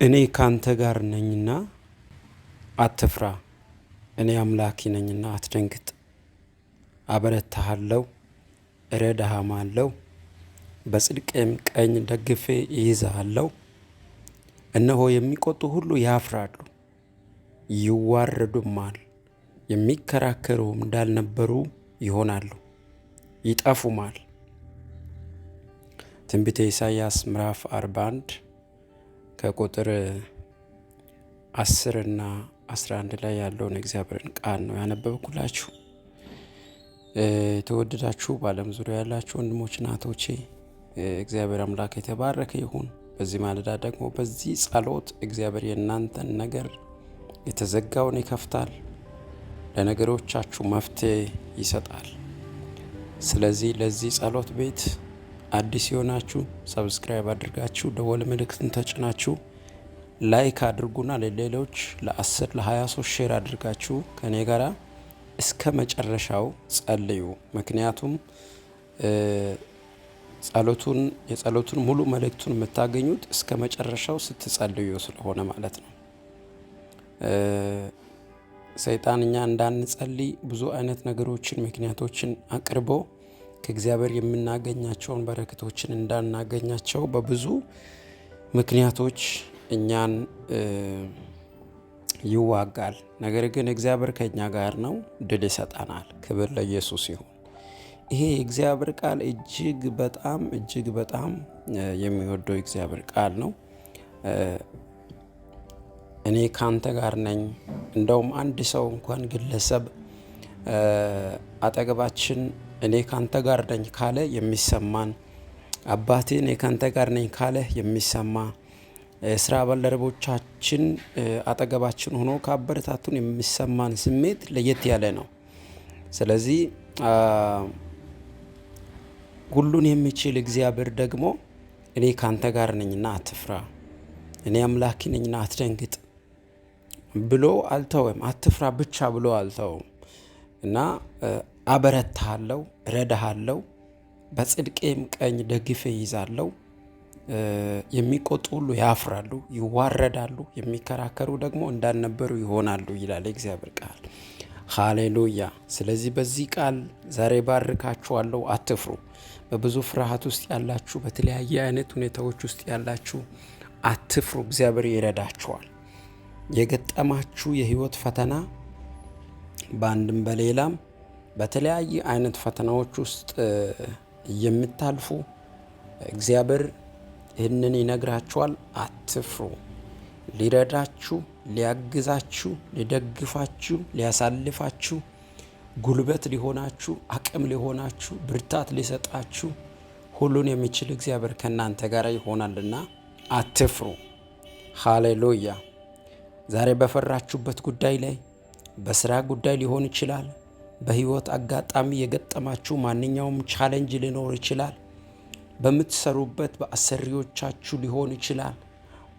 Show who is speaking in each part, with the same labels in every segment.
Speaker 1: እኔ ካንተ ጋር ነኝና አትፍራ፣ እኔ አምላኪ ነኝና አትደንግጥ። አበረታሃለሁ፣ እረዳሃማለሁ፣ በጽድቄም ቀኝ ደግፌ ይይዝሃለሁ። እነሆ የሚቆጡ ሁሉ ያፍራሉ፣ ይዋረዱማል፣ የሚከራከሩም እንዳልነበሩ ይሆናሉ፣ ይጠፉማል። ትንቢተ ኢሳይያስ ምዕራፍ 41 ከቁጥር 10 እና 11 ላይ ያለውን እግዚአብሔርን ቃል ነው ያነበብኩላችሁ። የተወደዳችሁ በዓለም ዙሪያ ያላችሁ ወንድሞችና እህቶቼ እግዚአብሔር አምላክ የተባረከ ይሁን። በዚህ ማለዳ ደግሞ በዚህ ጸሎት እግዚአብሔር የእናንተን ነገር የተዘጋውን ይከፍታል፣ ለነገሮቻችሁ መፍትሄ ይሰጣል። ስለዚህ ለዚህ ጸሎት ቤት አዲስ የሆናችሁ ሰብስክራይብ አድርጋችሁ ደወል ምልክቱን ተጭናችሁ ላይክ አድርጉና ለሌሎች ለ10 ለ20 ሼር አድርጋችሁ ከኔ ጋራ እስከ መጨረሻው ጸልዩ። ምክንያቱም የጸሎቱን ሙሉ መልእክቱን የምታገኙት እስከ መጨረሻው ስትጸልዩ ስለሆነ ማለት ነው። ሰይጣን እኛ እንዳንጸልይ ብዙ አይነት ነገሮችን ምክንያቶችን አቅርቦ ከእግዚአብሔር የምናገኛቸውን በረከቶችን እንዳናገኛቸው በብዙ ምክንያቶች እኛን ይዋጋል። ነገር ግን እግዚአብሔር ከእኛ ጋር ነው፣ ድል ይሰጠናል። ክብር ለኢየሱስ ይሁን። ይሄ የእግዚአብሔር ቃል እጅግ በጣም የሚወደው የእግዚአብሔር ቃል ነው። እኔ ካንተ ጋር ነኝ። እንደውም አንድ ሰው እንኳን ግለሰብ አጠገባችን እኔ ካንተ ጋር ነኝ ካለ የሚሰማን፣ አባቴ እኔ ካንተ ጋር ነኝ ካለ የሚሰማ፣ የስራ ባልደረቦቻችን አጠገባችን ሆኖ ካበረታቱን የሚሰማን ስሜት ለየት ያለ ነው። ስለዚህ ሁሉን የሚችል እግዚአብሔር ደግሞ እኔ ካንተ ጋር ነኝና አትፍራ፣ እኔ አምላኪ ነኝና አትደንግጥ ብሎ አልተወም። አትፍራ ብቻ ብሎ አልተወም እና አበረታሃለሁ፣ እረዳሃለሁ፣ በጽድቄም ቀኝ ደግፌ ይይዛለሁ። የሚቆጡ ሁሉ ያፍራሉ፣ ይዋረዳሉ፣ የሚከራከሩ ደግሞ እንዳልነበሩ ይሆናሉ ይላል የእግዚአብሔር ቃል። ሃሌሉያ። ስለዚህ በዚህ ቃል ዛሬ ባርካችኋለሁ። አትፍሩ። በብዙ ፍርሃት ውስጥ ያላችሁ፣ በተለያየ አይነት ሁኔታዎች ውስጥ ያላችሁ አትፍሩ። እግዚአብሔር ይረዳችኋል። የገጠማችሁ የህይወት ፈተና በአንድም በሌላም በተለያየ አይነት ፈተናዎች ውስጥ የምታልፉ እግዚአብሔር ይህንን ይነግራችኋል። አትፍሩ። ሊረዳችሁ፣ ሊያግዛችሁ፣ ሊደግፋችሁ፣ ሊያሳልፋችሁ፣ ጉልበት ሊሆናችሁ፣ አቅም ሊሆናችሁ፣ ብርታት ሊሰጣችሁ ሁሉን የሚችል እግዚአብሔር ከእናንተ ጋር ይሆናልና አትፍሩ። ሃሌሉያ። ዛሬ በፈራችሁበት ጉዳይ ላይ በስራ ጉዳይ ሊሆን ይችላል። በህይወት አጋጣሚ የገጠማችሁ ማንኛውም ቻሌንጅ ሊኖር ይችላል። በምትሰሩበት በአሰሪዎቻችሁ ሊሆን ይችላል።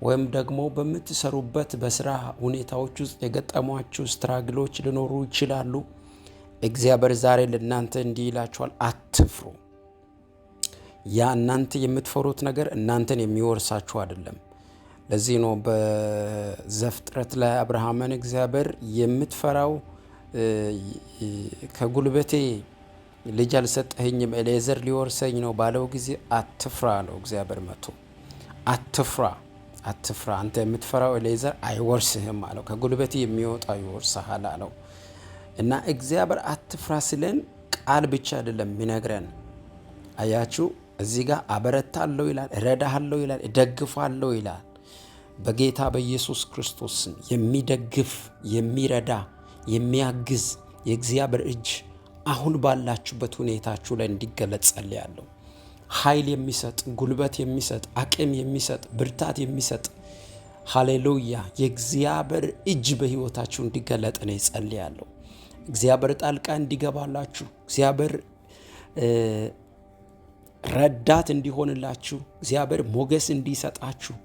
Speaker 1: ወይም ደግሞ በምትሰሩበት በስራ ሁኔታዎች ውስጥ የገጠሟችሁ ስትራግሎች ሊኖሩ ይችላሉ። እግዚአብሔር ዛሬ ለእናንተ እንዲህ ይላችኋል፣ አትፍሩ። ያ እናንተ የምትፈሩት ነገር እናንተን የሚወርሳችሁ አይደለም። ለዚህ ነው በዘፍጥረት ላይ አብርሃምን እግዚአብሔር የምትፈራው ከጉልበቴ ልጅ አልሰጠኸኝም ኤሌዘር ሊወርሰኝ ነው ባለው ጊዜ አትፍራ አለው። እግዚአብሔር መጥቶ አትፍራ፣ አንተ የምትፈራው ኤሌዘር አይወርስህም አለው። ከጉልበቴ የሚወጣው ይወርስሃል አለው። እና እግዚአብሔር አትፍራ ሲለን ቃል ብቻ አይደለም የሚነግረን። አያችሁ፣ እዚህ ጋር አበረታለሁ ይላል፣ እረዳሃለሁ ይላል፣ እደግፋለሁ ይላል። በጌታ በኢየሱስ ክርስቶስ የሚደግፍ የሚረዳ የሚያግዝ የእግዚአብሔር እጅ አሁን ባላችሁበት ሁኔታችሁ ላይ እንዲገለጽ ጸልያለሁ። ኃይል የሚሰጥ፣ ጉልበት የሚሰጥ፣ አቅም የሚሰጥ፣ ብርታት የሚሰጥ ሃሌሉያ የእግዚአብሔር እጅ በህይወታችሁ እንዲገለጥ ነው ጸልያለሁ። እግዚአብሔር ጣልቃ እንዲገባላችሁ፣ እግዚአብሔር ረዳት እንዲሆንላችሁ፣ እግዚአብሔር ሞገስ እንዲሰጣችሁ፣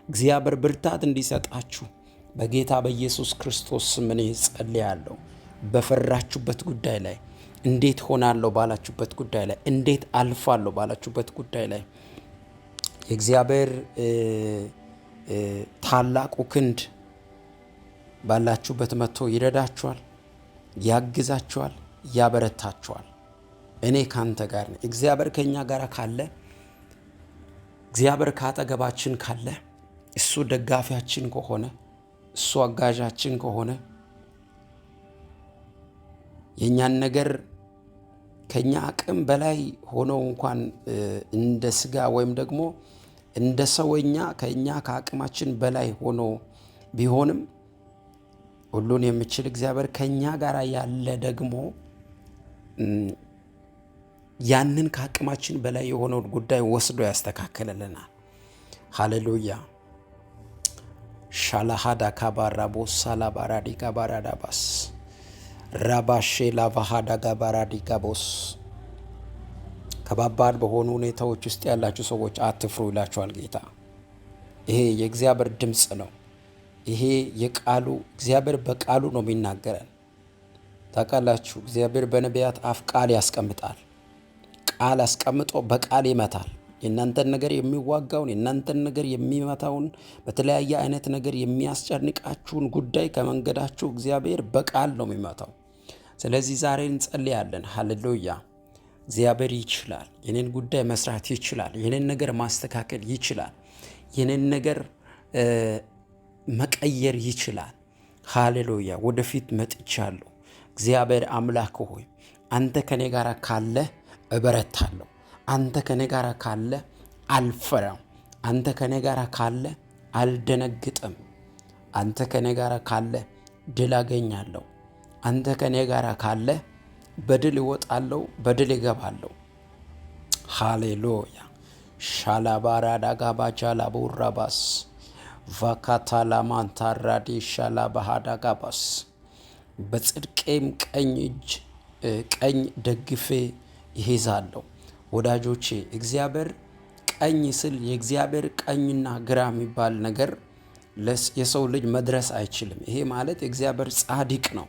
Speaker 1: እግዚአብሔር ብርታት እንዲሰጣችሁ በጌታ በኢየሱስ ክርስቶስ ስም እኔ ጸልያለሁ። በፈራችሁበት ጉዳይ ላይ እንዴት ሆናለሁ ባላችሁበት ጉዳይ ላይ እንዴት አልፋለሁ ባላችሁበት ጉዳይ ላይ የእግዚአብሔር ታላቁ ክንድ ባላችሁበት መጥቶ ይረዳችኋል፣ ያግዛችኋል፣ ያበረታችኋል። እኔ ካንተ ጋር ነኝ። እግዚአብሔር ከኛ ጋር ካለ፣ እግዚአብሔር ካጠገባችን ካለ፣ እሱ ደጋፊያችን ከሆነ፣ እሱ አጋዣችን ከሆነ የኛን ነገር ከኛ አቅም በላይ ሆኖ እንኳን እንደ ስጋ ወይም ደግሞ እንደ ሰውኛ ከኛ ከአቅማችን በላይ ሆኖ ቢሆንም ሁሉን የሚችል እግዚአብሔር ከኛ ጋር ያለ ደግሞ ያንን ከአቅማችን በላይ የሆነውን ጉዳይ ወስዶ ያስተካክልልናል። ሃሌሉያ። ሻላሃዳ ካባራቦስ ሳላባራዲ ካባራዳባስ ራባሼ ላቫሃዳ ጋባራዲ ጋቦስ። ከባባድ በሆኑ ሁኔታዎች ውስጥ ያላችሁ ሰዎች አትፍሩ ይላችኋል ጌታ። ይሄ የእግዚአብሔር ድምፅ ነው። ይሄ የቃሉ እግዚአብሔር በቃሉ ነው የሚናገረን። ታውቃላችሁ፣ እግዚአብሔር በነቢያት አፍ ቃል ያስቀምጣል። ቃል አስቀምጦ በቃል ይመታል። የእናንተን ነገር የሚዋጋውን የእናንተን ነገር የሚመታውን በተለያየ አይነት ነገር የሚያስጨንቃችሁን ጉዳይ ከመንገዳችሁ እግዚአብሔር በቃል ነው የሚመታው። ስለዚህ ዛሬ እንጸልያለን። ሃሌሉያ። እግዚአብሔር ይችላል። የኔን ጉዳይ መስራት ይችላል። የኔን ነገር ማስተካከል ይችላል። የኔን ነገር መቀየር ይችላል። ሃሌሉያ። ወደፊት መጥቻለሁ። እግዚአብሔር አምላክ ሆይ አንተ ከኔ ጋር ካለ እበረታለሁ። አንተ ከኔ ጋር ካለ አልፈራም። አንተ ከኔ ጋር ካለ አልደነግጥም። አንተ ከኔ ጋር ካለ ድል አገኛለሁ። አንተ ከኔ ጋር ካለ በድል እወጣለሁ፣ በድል እገባለሁ። ሃሌሉያ። ሻላባራዳጋባቻ ላቡራባስ ቫካታላማንታራዲ ሻላባሃዳጋባስ በጽድቄም ቀኝ ደግፌ ይይዛለሁ። ወዳጆቼ እግዚአብሔር ቀኝ ስል የእግዚአብሔር ቀኝና ግራ የሚባል ነገር የሰው ልጅ መድረስ አይችልም። ይሄ ማለት እግዚአብሔር ጻድቅ ነው።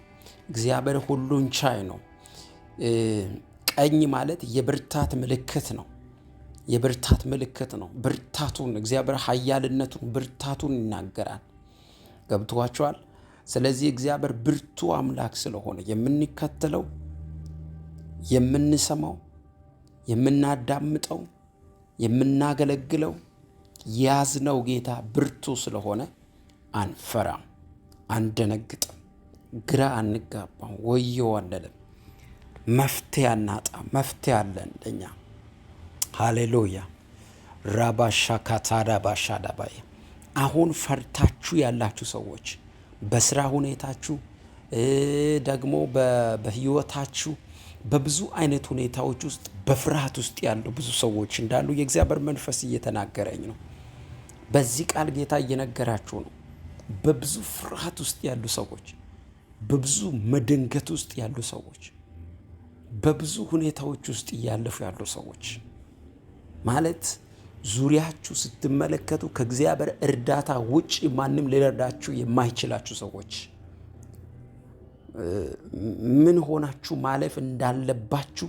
Speaker 1: እግዚአብሔር ሁሉን ቻይ ነው። ቀኝ ማለት የብርታት ምልክት ነው። የብርታት ምልክት ነው። ብርታቱን እግዚአብሔር ኃያልነቱን ብርታቱን ይናገራል። ገብቷችኋል? ስለዚህ እግዚአብሔር ብርቱ አምላክ ስለሆነ የምንከተለው የምንሰማው የምናዳምጠው የምናገለግለው ያዝነው ጌታ ብርቱ ስለሆነ አንፈራም፣ አንደነግጥም፣ ግራ አንጋባም፣ ወየው አንልም። መፍትሄ አናጣም። መፍትሄ አለን ለኛ። ሃሌሉያ። ራባሻካታዳ ባሻዳባይ አሁን ፈርታችሁ ያላችሁ ሰዎች በስራ ሁኔታችሁ ደግሞ በህይወታችሁ በብዙ አይነት ሁኔታዎች ውስጥ በፍርሃት ውስጥ ያሉ ብዙ ሰዎች እንዳሉ የእግዚአብሔር መንፈስ እየተናገረኝ ነው። በዚህ ቃል ጌታ እየነገራችሁ ነው። በብዙ ፍርሃት ውስጥ ያሉ ሰዎች፣ በብዙ መደንገት ውስጥ ያሉ ሰዎች፣ በብዙ ሁኔታዎች ውስጥ እያለፉ ያሉ ሰዎች ማለት ዙሪያችሁ ስትመለከቱ ከእግዚአብሔር እርዳታ ውጪ ማንም ሊረዳችሁ የማይችላችሁ ሰዎች ምን ሆናችሁ ማለፍ እንዳለባችሁ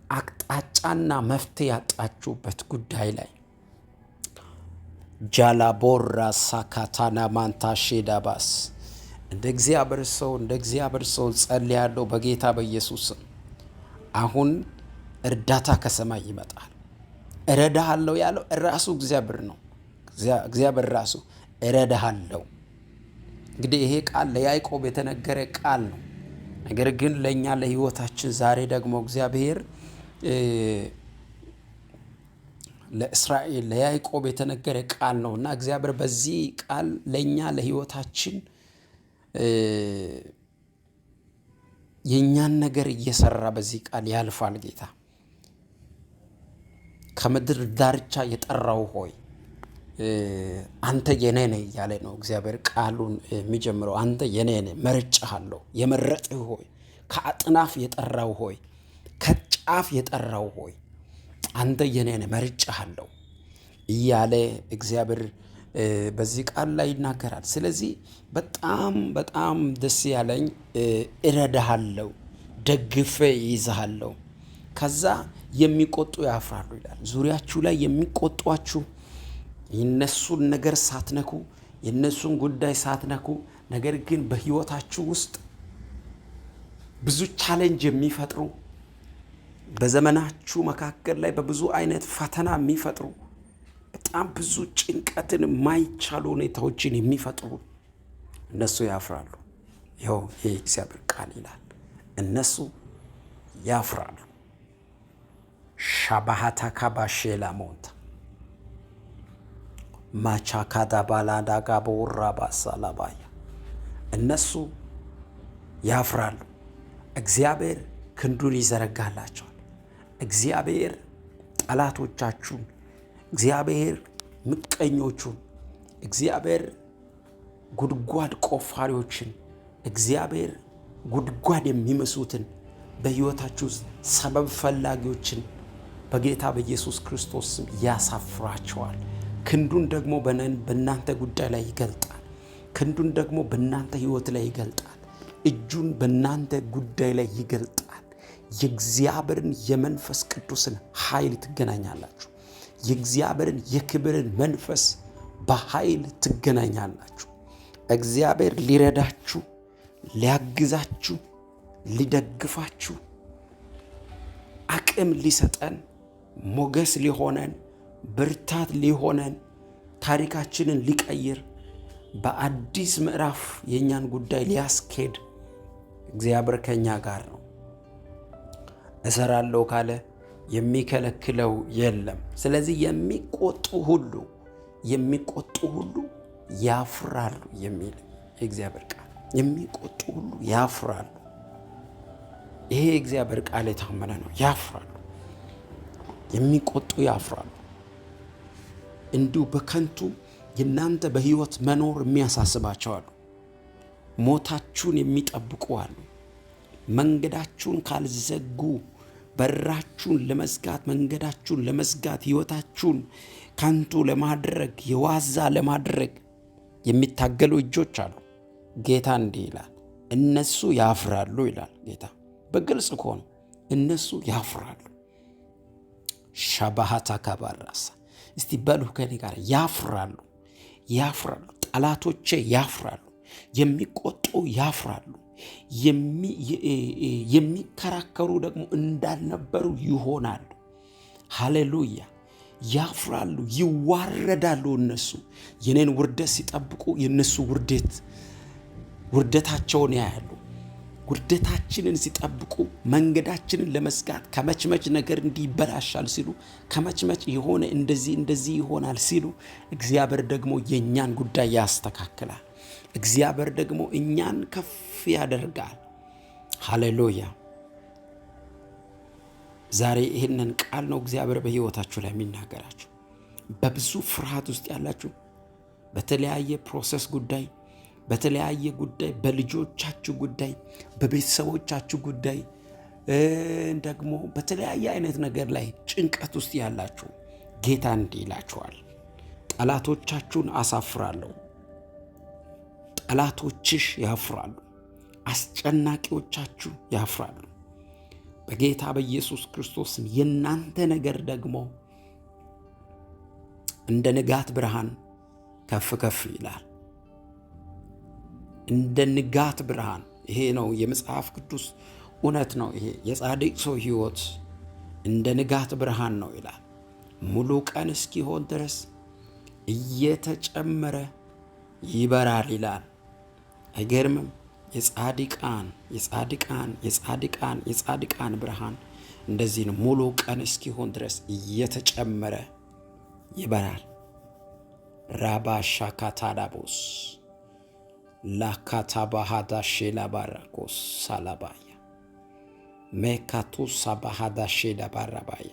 Speaker 1: አቅጣጫና መፍትሄ ያጣችሁበት ጉዳይ ላይ ጃላቦራ ሳካታና ማንታሼዳባስ እንደ እግዚአብሔር ሰው ጸልያለሁ በጌታ በኢየሱስ ስም። አሁን እርዳታ ከሰማይ ይመጣል። እረዳሃለሁ ያለው ራሱ እግዚአብሔር ነው። እግዚአብሔር ራሱ እረዳሃለሁ። እንግዲህ ይሄ ቃል ለያዕቆብ የተነገረ ቃል ነው። ነገር ግን ለእኛ ለህይወታችን ዛሬ ደግሞ እግዚአብሔር ለእስራኤል ለያዕቆብ የተነገረ ቃል ነውና እግዚአብሔር በዚህ ቃል ለእኛ ለህይወታችን የእኛን ነገር እየሰራ በዚህ ቃል ያልፋል። ጌታ ከምድር ዳርቻ የጠራው ሆይ አንተ የኔ ነህ እያለ ነው እግዚአብሔር ቃሉን የሚጀምረው። አንተ የኔ ነህ፣ መርጬሃለሁ፣ የመረጥህ ሆይ፣ ከአጥናፍ የጠራው ሆይ፣ ከጫፍ የጠራው ሆይ አንተ የኔ ነህ፣ መርጬሃለሁ እያለ እግዚአብሔር በዚህ ቃል ላይ ይናገራል። ስለዚህ በጣም በጣም ደስ ያለኝ እረዳሃለሁ፣ ደግፌ ይይዝሃለሁ፣ ከዛ የሚቆጡ ያፍራሉ ይላል። ዙሪያችሁ ላይ የሚቆጧችሁ የነሱን ነገር ሳትነኩ፣ የነሱን ጉዳይ ሳትነኩ፣ ነገር ግን በህይወታችሁ ውስጥ ብዙ ቻሌንጅ የሚፈጥሩ በዘመናችሁ መካከል ላይ በብዙ አይነት ፈተና የሚፈጥሩ በጣም ብዙ ጭንቀትን የማይቻሉ ሁኔታዎችን የሚፈጥሩ እነሱ ያፍራሉ። ይኸው ይህ እግዚአብሔር ቃል ይላል፣ እነሱ ያፍራሉ። ሻባሃታ ካባሼላ ሞንታ ማቻካዳ ባላዳጋ በወራ ባሳላባያ እነሱ ያፍራሉ። እግዚአብሔር ክንዱን ይዘረጋላቸዋል። እግዚአብሔር ጠላቶቻችሁን፣ እግዚአብሔር ምቀኞቹን፣ እግዚአብሔር ጉድጓድ ቆፋሪዎችን፣ እግዚአብሔር ጉድጓድ የሚመስሉትን በሕይወታችሁ ሰበብ ፈላጊዎችን በጌታ በኢየሱስ ክርስቶስ ስም ያሳፍራቸዋል። ክንዱን ደግሞ በእናንተ ጉዳይ ላይ ይገልጣል። ክንዱን ደግሞ በእናንተ ሕይወት ላይ ይገልጣል። እጁን በእናንተ ጉዳይ ላይ ይገልጣል። የእግዚአብሔርን የመንፈስ ቅዱስን ኃይል ትገናኛላችሁ። የእግዚአብሔርን የክብርን መንፈስ በኃይል ትገናኛላችሁ። እግዚአብሔር ሊረዳችሁ፣ ሊያግዛችሁ፣ ሊደግፋችሁ፣ አቅም ሊሰጠን፣ ሞገስ ሊሆነን፣ ብርታት ሊሆነን፣ ታሪካችንን ሊቀይር፣ በአዲስ ምዕራፍ የእኛን ጉዳይ ሊያስኬድ እግዚአብሔር ከእኛ ጋር ነው። እሰራለሁ ካለ የሚከለክለው የለም። ስለዚህ የሚቆጡ ሁሉ ያፍራሉ የሚል የእግዚአብሔር ቃል፣ የሚቆጡ ሁሉ ያፍራሉ። ይሄ የእግዚአብሔር ቃል የታመነ ነው። ያፍራሉ፣ የሚቆጡ ያፍራሉ። እንዲሁ በከንቱ የእናንተ በሕይወት መኖር የሚያሳስባቸው አሉ። ሞታችሁን የሚጠብቁ አሉ። መንገዳችሁን ካልዘጉ፣ በራችሁን ለመዝጋት፣ መንገዳችሁን ለመዝጋት፣ ሕይወታችሁን ከንቱ ለማድረግ፣ የዋዛ ለማድረግ የሚታገሉ እጆች አሉ። ጌታ እንዲህ ይላል፣ እነሱ ያፍራሉ ይላል ጌታ። በግልጽ ከሆነ እነሱ ያፍራሉ። ሻባሃታ ካባራሳ እስቲ በሉ ከኔ ጋር ያፍራሉ። ጠላቶቼ ያፍራሉ። የሚቆጡ ያፍራሉ። የሚከራከሩ ደግሞ እንዳልነበሩ ይሆናሉ። ሃሌሉያ! ያፍራሉ፣ ይዋረዳሉ። እነሱ የኔን ውርደት ሲጠብቁ የነሱ ውርደታቸውን ያያሉ። ውርደታችንን ሲጠብቁ መንገዳችንን ለመዝጋት ከመችመች ነገር እንዲህ ይበላሻል ሲሉ፣ ከመችመች የሆነ እንደዚህ ይሆናል ሲሉ፣ እግዚአብሔር ደግሞ የእኛን ጉዳይ ያስተካክላል። እግዚአብሔር ደግሞ እኛን ከፍ ያደርጋል። ሃሌሉያ! ዛሬ ይህንን ቃል ነው እግዚአብሔር በሕይወታችሁ ላይ የሚናገራችሁ። በብዙ ፍርሃት ውስጥ ያላችሁ፣ በተለያየ ፕሮሰስ ጉዳይ፣ በተለያየ ጉዳይ፣ በልጆቻችሁ ጉዳይ፣ በቤተሰቦቻችሁ ጉዳይ፣ ደግሞ በተለያየ አይነት ነገር ላይ ጭንቀት ውስጥ ያላችሁ ጌታ እንዲህ ይላችኋል፣ ጠላቶቻችሁን አሳፍራለሁ። ጠላቶችሽ ያፍራሉ። አስጨናቂዎቻችሁ ያፍራሉ። በጌታ በኢየሱስ ክርስቶስ የእናንተ ነገር ደግሞ እንደ ንጋት ብርሃን ከፍ ከፍ ይላል። እንደ ንጋት ብርሃን። ይሄ ነው የመጽሐፍ ቅዱስ እውነት ነው። ይሄ የጻድቅ ሰው ሕይወት እንደ ንጋት ብርሃን ነው ይላል። ሙሉ ቀን እስኪሆን ድረስ እየተጨመረ ይበራል ይላል። አይገርምም? የጻድቃን ብርሃን እንደዚህ ነው። ሙሉ ቀን እስኪሆን ድረስ እየተጨመረ ይበራል። ራባሻ ካታዳቦስ ላካታባሃዳሼ ላባራኮስ ሳላባያ ሜካቱ ሳባሃዳሼ ላባራባያ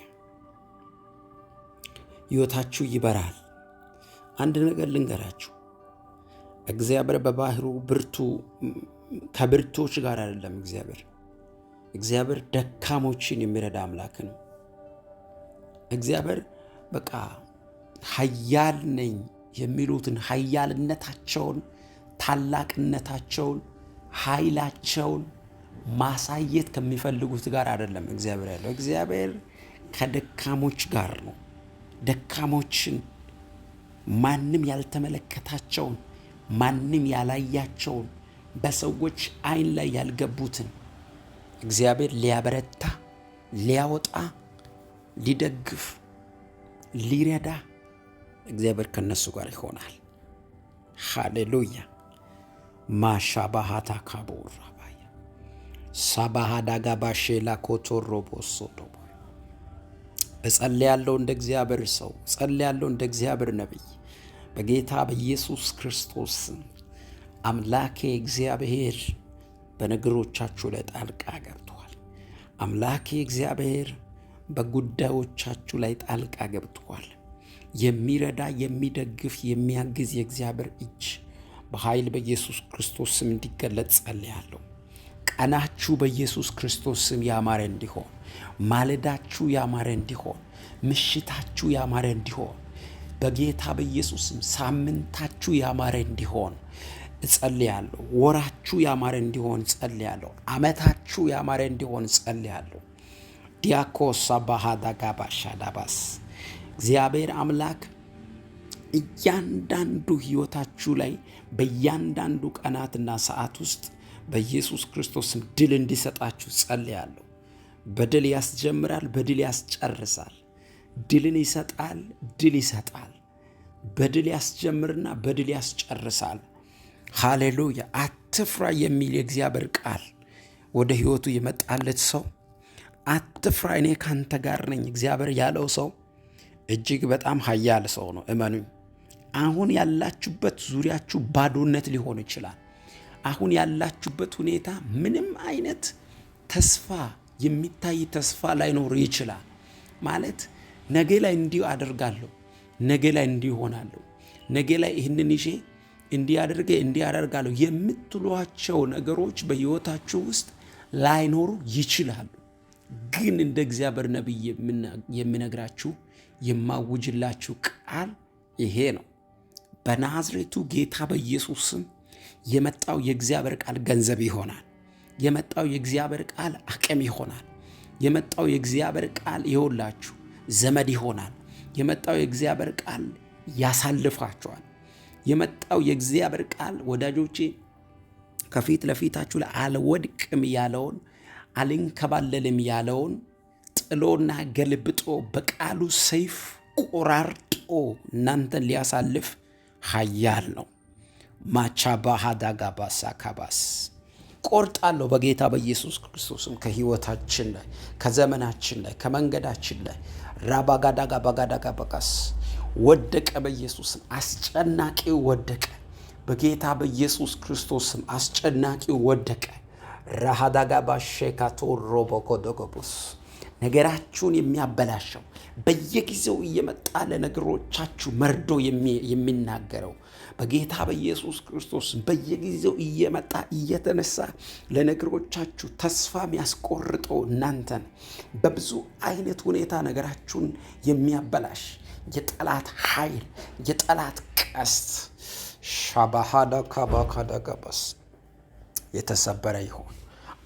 Speaker 1: ሕይወታችሁ ይበራል። አንድ ነገር ልንገራችሁ፣ እግዚአብሔር በባህሩ ከብርቶች ጋር አይደለም። እግዚአብሔር ደካሞችን የሚረዳ አምላክ ነው። እግዚአብሔር በቃ ኃያል ነኝ የሚሉትን ኃያልነታቸውን፣ ታላቅነታቸውን፣ ኃይላቸውን ማሳየት ከሚፈልጉት ጋር አይደለም እግዚአብሔር ያለው። እግዚአብሔር ከደካሞች ጋር ነው። ደካሞችን ማንም ያልተመለከታቸውን፣ ማንም ያላያቸውን፣ በሰዎች ዓይን ላይ ያልገቡትን እግዚአብሔር ሊያበረታ፣ ሊያወጣ፣ ሊደግፍ፣ ሊረዳ እግዚአብሔር ከነሱ ጋር ይሆናል። ሃሌሉያ። ማሻባሃታ ካቦራ ባያ ሳባሃዳጋ ባሼላ ኮቶሮቦሶዶ እጸልያለሁ እንደ እግዚአብሔር ሰው፣ እጸልያለሁ እንደ እግዚአብሔር ነቢይ በጌታ በኢየሱስ ክርስቶስ አምላኬ እግዚአብሔር በነገሮቻችሁ ላይ ጣልቃ ገብቷል። አምላኬ እግዚአብሔር በጉዳዮቻችሁ ላይ ጣልቃ ገብቷል። የሚረዳ፣ የሚደግፍ፣ የሚያግዝ የእግዚአብሔር እጅ በኃይል በኢየሱስ ክርስቶስ ስም እንዲገለጥ ጸልያለሁ። ቀናችሁ በኢየሱስ ክርስቶስ ስም ያማረ እንዲሆን፣ ማለዳችሁ ያማረ እንዲሆን፣ ምሽታችሁ ያማረ እንዲሆን በጌታ በኢየሱስ ስም ሳምንታችሁ ያማረ እንዲሆን እጸልያለሁ። ወራችሁ ያማረ እንዲሆን ጸልያለሁ። ዓመታችሁ ያማረ እንዲሆን ጸልያለሁ። ዲያኮስ አባሃዳጋባሻዳባስ እግዚአብሔር አምላክ እያንዳንዱ ሕይወታችሁ ላይ በእያንዳንዱ ቀናትና ሰዓት ውስጥ በኢየሱስ ክርስቶስም ድል እንዲሰጣችሁ ጸልያለሁ። በድል ያስጀምራል፣ በድል ያስጨርሳል። ድልን ይሰጣል፣ ድል ይሰጣል። በድል ያስጀምርና በድል ያስጨርሳል። ሃሌሉያ። አትፍራ የሚል የእግዚአብሔር ቃል ወደ ሕይወቱ የመጣለት ሰው አትፍራ፣ እኔ ካንተ ጋር ነኝ እግዚአብሔር ያለው ሰው እጅግ በጣም ኃያል ሰው ነው። እመኑኝ። አሁን ያላችሁበት ዙሪያችሁ ባዶነት ሊሆን ይችላል። አሁን ያላችሁበት ሁኔታ ምንም አይነት ተስፋ የሚታይ ተስፋ ላይኖር ይችላል። ማለት ነገ ላይ እንዲህ አደርጋለሁ፣ ነገ ላይ እንዲህ ሆናለሁ፣ ነገ ላይ ይህንን ይዤ እንዲህ አድርጌ እንዲህ አደርጋለሁ የምትሏቸው ነገሮች በሕይወታችሁ ውስጥ ላይኖሩ ይችላሉ። ግን እንደ እግዚአብሔር ነቢይ የምነግራችሁ የማውጅላችሁ ቃል ይሄ ነው። በናዝሬቱ ጌታ በኢየሱስ ስም የመጣው የእግዚአብሔር ቃል ገንዘብ ይሆናል። የመጣው የእግዚአብሔር ቃል አቅም ይሆናል። የመጣው የእግዚአብሔር ቃል ይሆንላችሁ ዘመድ ይሆናል። የመጣው የእግዚአብሔር ቃል ያሳልፋችኋል። የመጣው የእግዚአብሔር ቃል ወዳጆቼ ከፊት ለፊታችሁ ላይ አልወድቅም ያለውን፣ አልንከባለልም ያለውን ጥሎና ገልብጦ በቃሉ ሰይፍ ቆራርጦ እናንተን ሊያሳልፍ ኃያል ነው። ማቻባሃዳጋባሳ ካባስ ቆርጣለሁ በጌታ በኢየሱስ ክርስቶስም ከሕይወታችን ላይ፣ ከዘመናችን ላይ፣ ከመንገዳችን ላይ ራባጋዳጋባጋዳጋባቃስ ወደቀ። በኢየሱስም አስጨናቂው ወደቀ። በጌታ በኢየሱስ ክርስቶስም አስጨናቂው ወደቀ። ራሃዳጋባሼካቶ ሮቦኮዶጎቡስ ነገራችሁን የሚያበላሸው በየጊዜው እየመጣ ለነገሮቻችሁ መርዶ የሚናገረው በጌታ በኢየሱስ ክርስቶስ በየጊዜው እየመጣ እየተነሳ ለነገሮቻችሁ ተስፋ የሚያስቆርጠው እናንተን በብዙ አይነት ሁኔታ ነገራችሁን የሚያበላሽ የጠላት ኃይል፣ የጠላት ቀስት ሻባሃዳ ካባካዳጋባስ የተሰበረ ይሆን።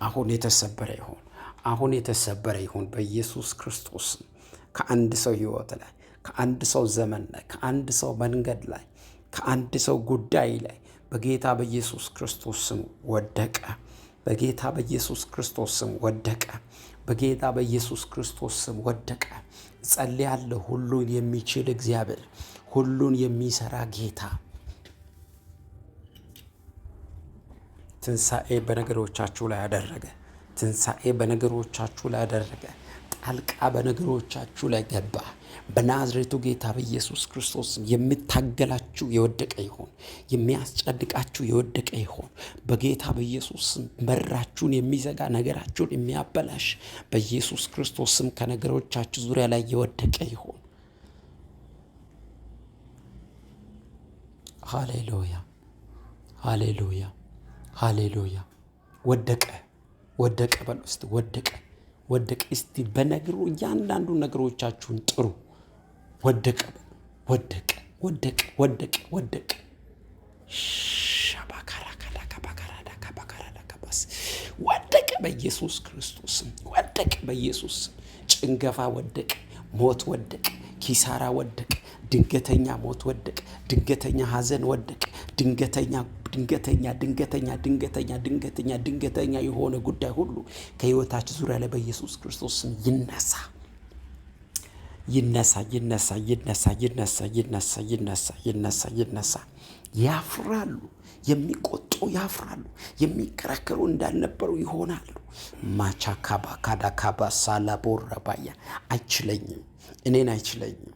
Speaker 1: አሁን የተሰበረ ይሆን። አሁን የተሰበረ ይሁን በኢየሱስ ክርስቶስ። ከአንድ ሰው ሕይወት ላይ፣ ከአንድ ሰው ዘመን ላይ፣ ከአንድ ሰው መንገድ ላይ፣ ከአንድ ሰው ጉዳይ ላይ በጌታ በኢየሱስ ክርስቶስ ስም ወደቀ። በጌታ በኢየሱስ ክርስቶስ ስም ወደቀ። በጌታ በኢየሱስ ክርስቶስ ስም ወደቀ። ጸልያለሁ። ሁሉን የሚችል እግዚአብሔር፣ ሁሉን የሚሰራ ጌታ ትንሣኤ በነገሮቻችሁ ላይ አደረገ። ትንሣኤ በነገሮቻችሁ ላይ አደረገ። ጣልቃ በነገሮቻችሁ ላይ ገባ። በናዝሬቱ ጌታ በኢየሱስ ክርስቶስ የምታገላችሁ የወደቀ ይሆን። የሚያስጨንቃችሁ የወደቀ ይሆን። በጌታ በኢየሱስ በራችሁን የሚዘጋ ነገራችሁን የሚያበላሽ በኢየሱስ ክርስቶስ ስም ከነገሮቻችሁ ዙሪያ ላይ የወደቀ ይሆን። ሃሌሉያ፣ ሃሌሉያ፣ ሃሌሉያ። ወደቀ፣ ወደቀ በሉ እስቲ። ወደቀ፣ ወደቀ። እስቲ በነገሩ እያንዳንዱ ነገሮቻችሁን ጥሩ። ወደቀ፣ ወደቀ፣ ወደቀ፣ ወደቀ፣ ወደቀ። ወደቀ በኢየሱስ ክርስቶስ ወደቀ። በኢየሱስ ጭንገፋ ወደቀ። ሞት ወደቀ። ኪሳራ ወደቀ። ድንገተኛ ሞት ወደቀ። ድንገተኛ ሐዘን ወደቀ። ድንገተኛ የሆነ ጉዳይ ሁሉ ከሕይወታችን ዙሪያ ላይ በኢየሱስ ክርስቶስ ስም ይነሳ። ያፍራሉ፣ የሚቆጡ ያፍራሉ፣ የሚከራከሩ እንዳልነበሩ ይሆናሉ። ማቻካባ ካዳካባ ሳላቦረባያ አይችለኝም፣ እኔን አይችለኝም፣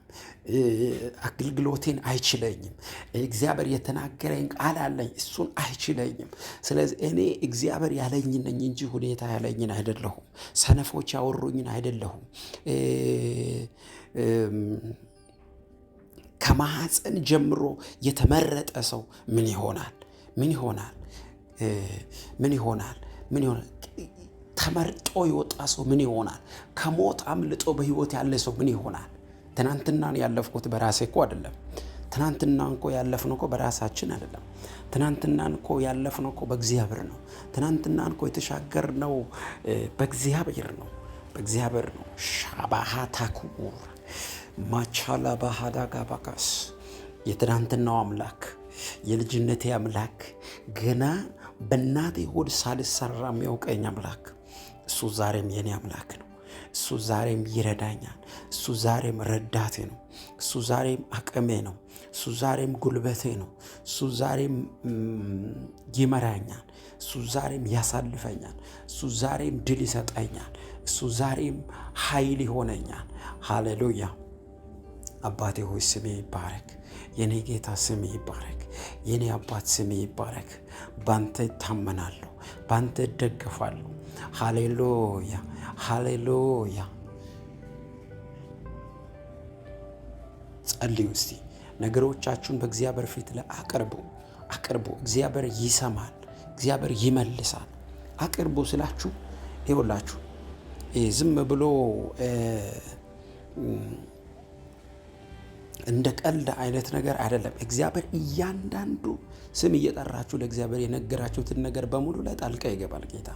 Speaker 1: አገልግሎቴን አይችለኝም፣ እግዚአብሔር የተናገረኝ ቃል አለኝ፣ እሱን አይችለኝም። ስለዚህ እኔ እግዚአብሔር ያለኝን ነኝ እንጂ ሁኔታ ያለኝን አይደለሁም። ሰነፎች ያወሩኝን አይደለሁም። ከማህፀን ጀምሮ የተመረጠ ሰው ምን ይሆናል? ተመርጦ የወጣ ሰው ምን ይሆናል? ከሞት አምልጦ በሕይወት ያለ ሰው ምን ይሆናል? ትናንትናን ያለፍኩት በራሴ እኮ አይደለም። ትናንትናን እኮ ያለፍነው እኮ በራሳችን አይደለም። ትናንትናን እኮ ያለፍነው እኮ በእግዚአብሔር ነው። ትናንትናን እኮ የተሻገርነው በእግዚአብሔር ነው። ሻባሃታኩር ማቻላ ባህዳ ጋባካስ የትናንትናው አምላክ የልጅነቴ አምላክ ገና በእናቴ ሆድ ሳልሰራ የሚያውቀኝ አምላክ እሱ ዛሬም የኔ አምላክ ነው። እሱ ዛሬም ይረዳኛል። እሱ ዛሬም ረዳቴ ነው። እሱ ዛሬም አቅሜ ነው። እሱ ዛሬም ጉልበቴ ነው። እሱ ዛሬም ይመራኛል። እሱ ዛሬም ያሳልፈኛል። እሱ ዛሬም ድል ይሰጠኛል። እሱ ዛሬም ኃይል ይሆነኛል። ሃሌሉያ። አባቴ ሆይ ስሜ ይባረክ። የኔ ጌታ ስሜ ይባረክ። የኔ አባት ስሜ ይባረክ። ባንተ እታመናለሁ፣ ባንተ እደገፋለሁ። ሃሌሉያ። ጸልዩ እስቲ። ነገሮቻችሁን በእግዚአብሔር ፊት ላይ አቅርቡ። እግዚአብሔር ይሰማል፣ እግዚአብሔር ይመልሳል። አቅርቡ ስላችሁ ይኸውላችሁ ዝም ብሎ እንደ ቀልድ አይነት ነገር አይደለም። እግዚአብሔር እያንዳንዱ ስም እየጠራችሁ ለእግዚአብሔር የነገራችሁትን ነገር በሙሉ ላይ ጣልቃ ይገባል ጌታ።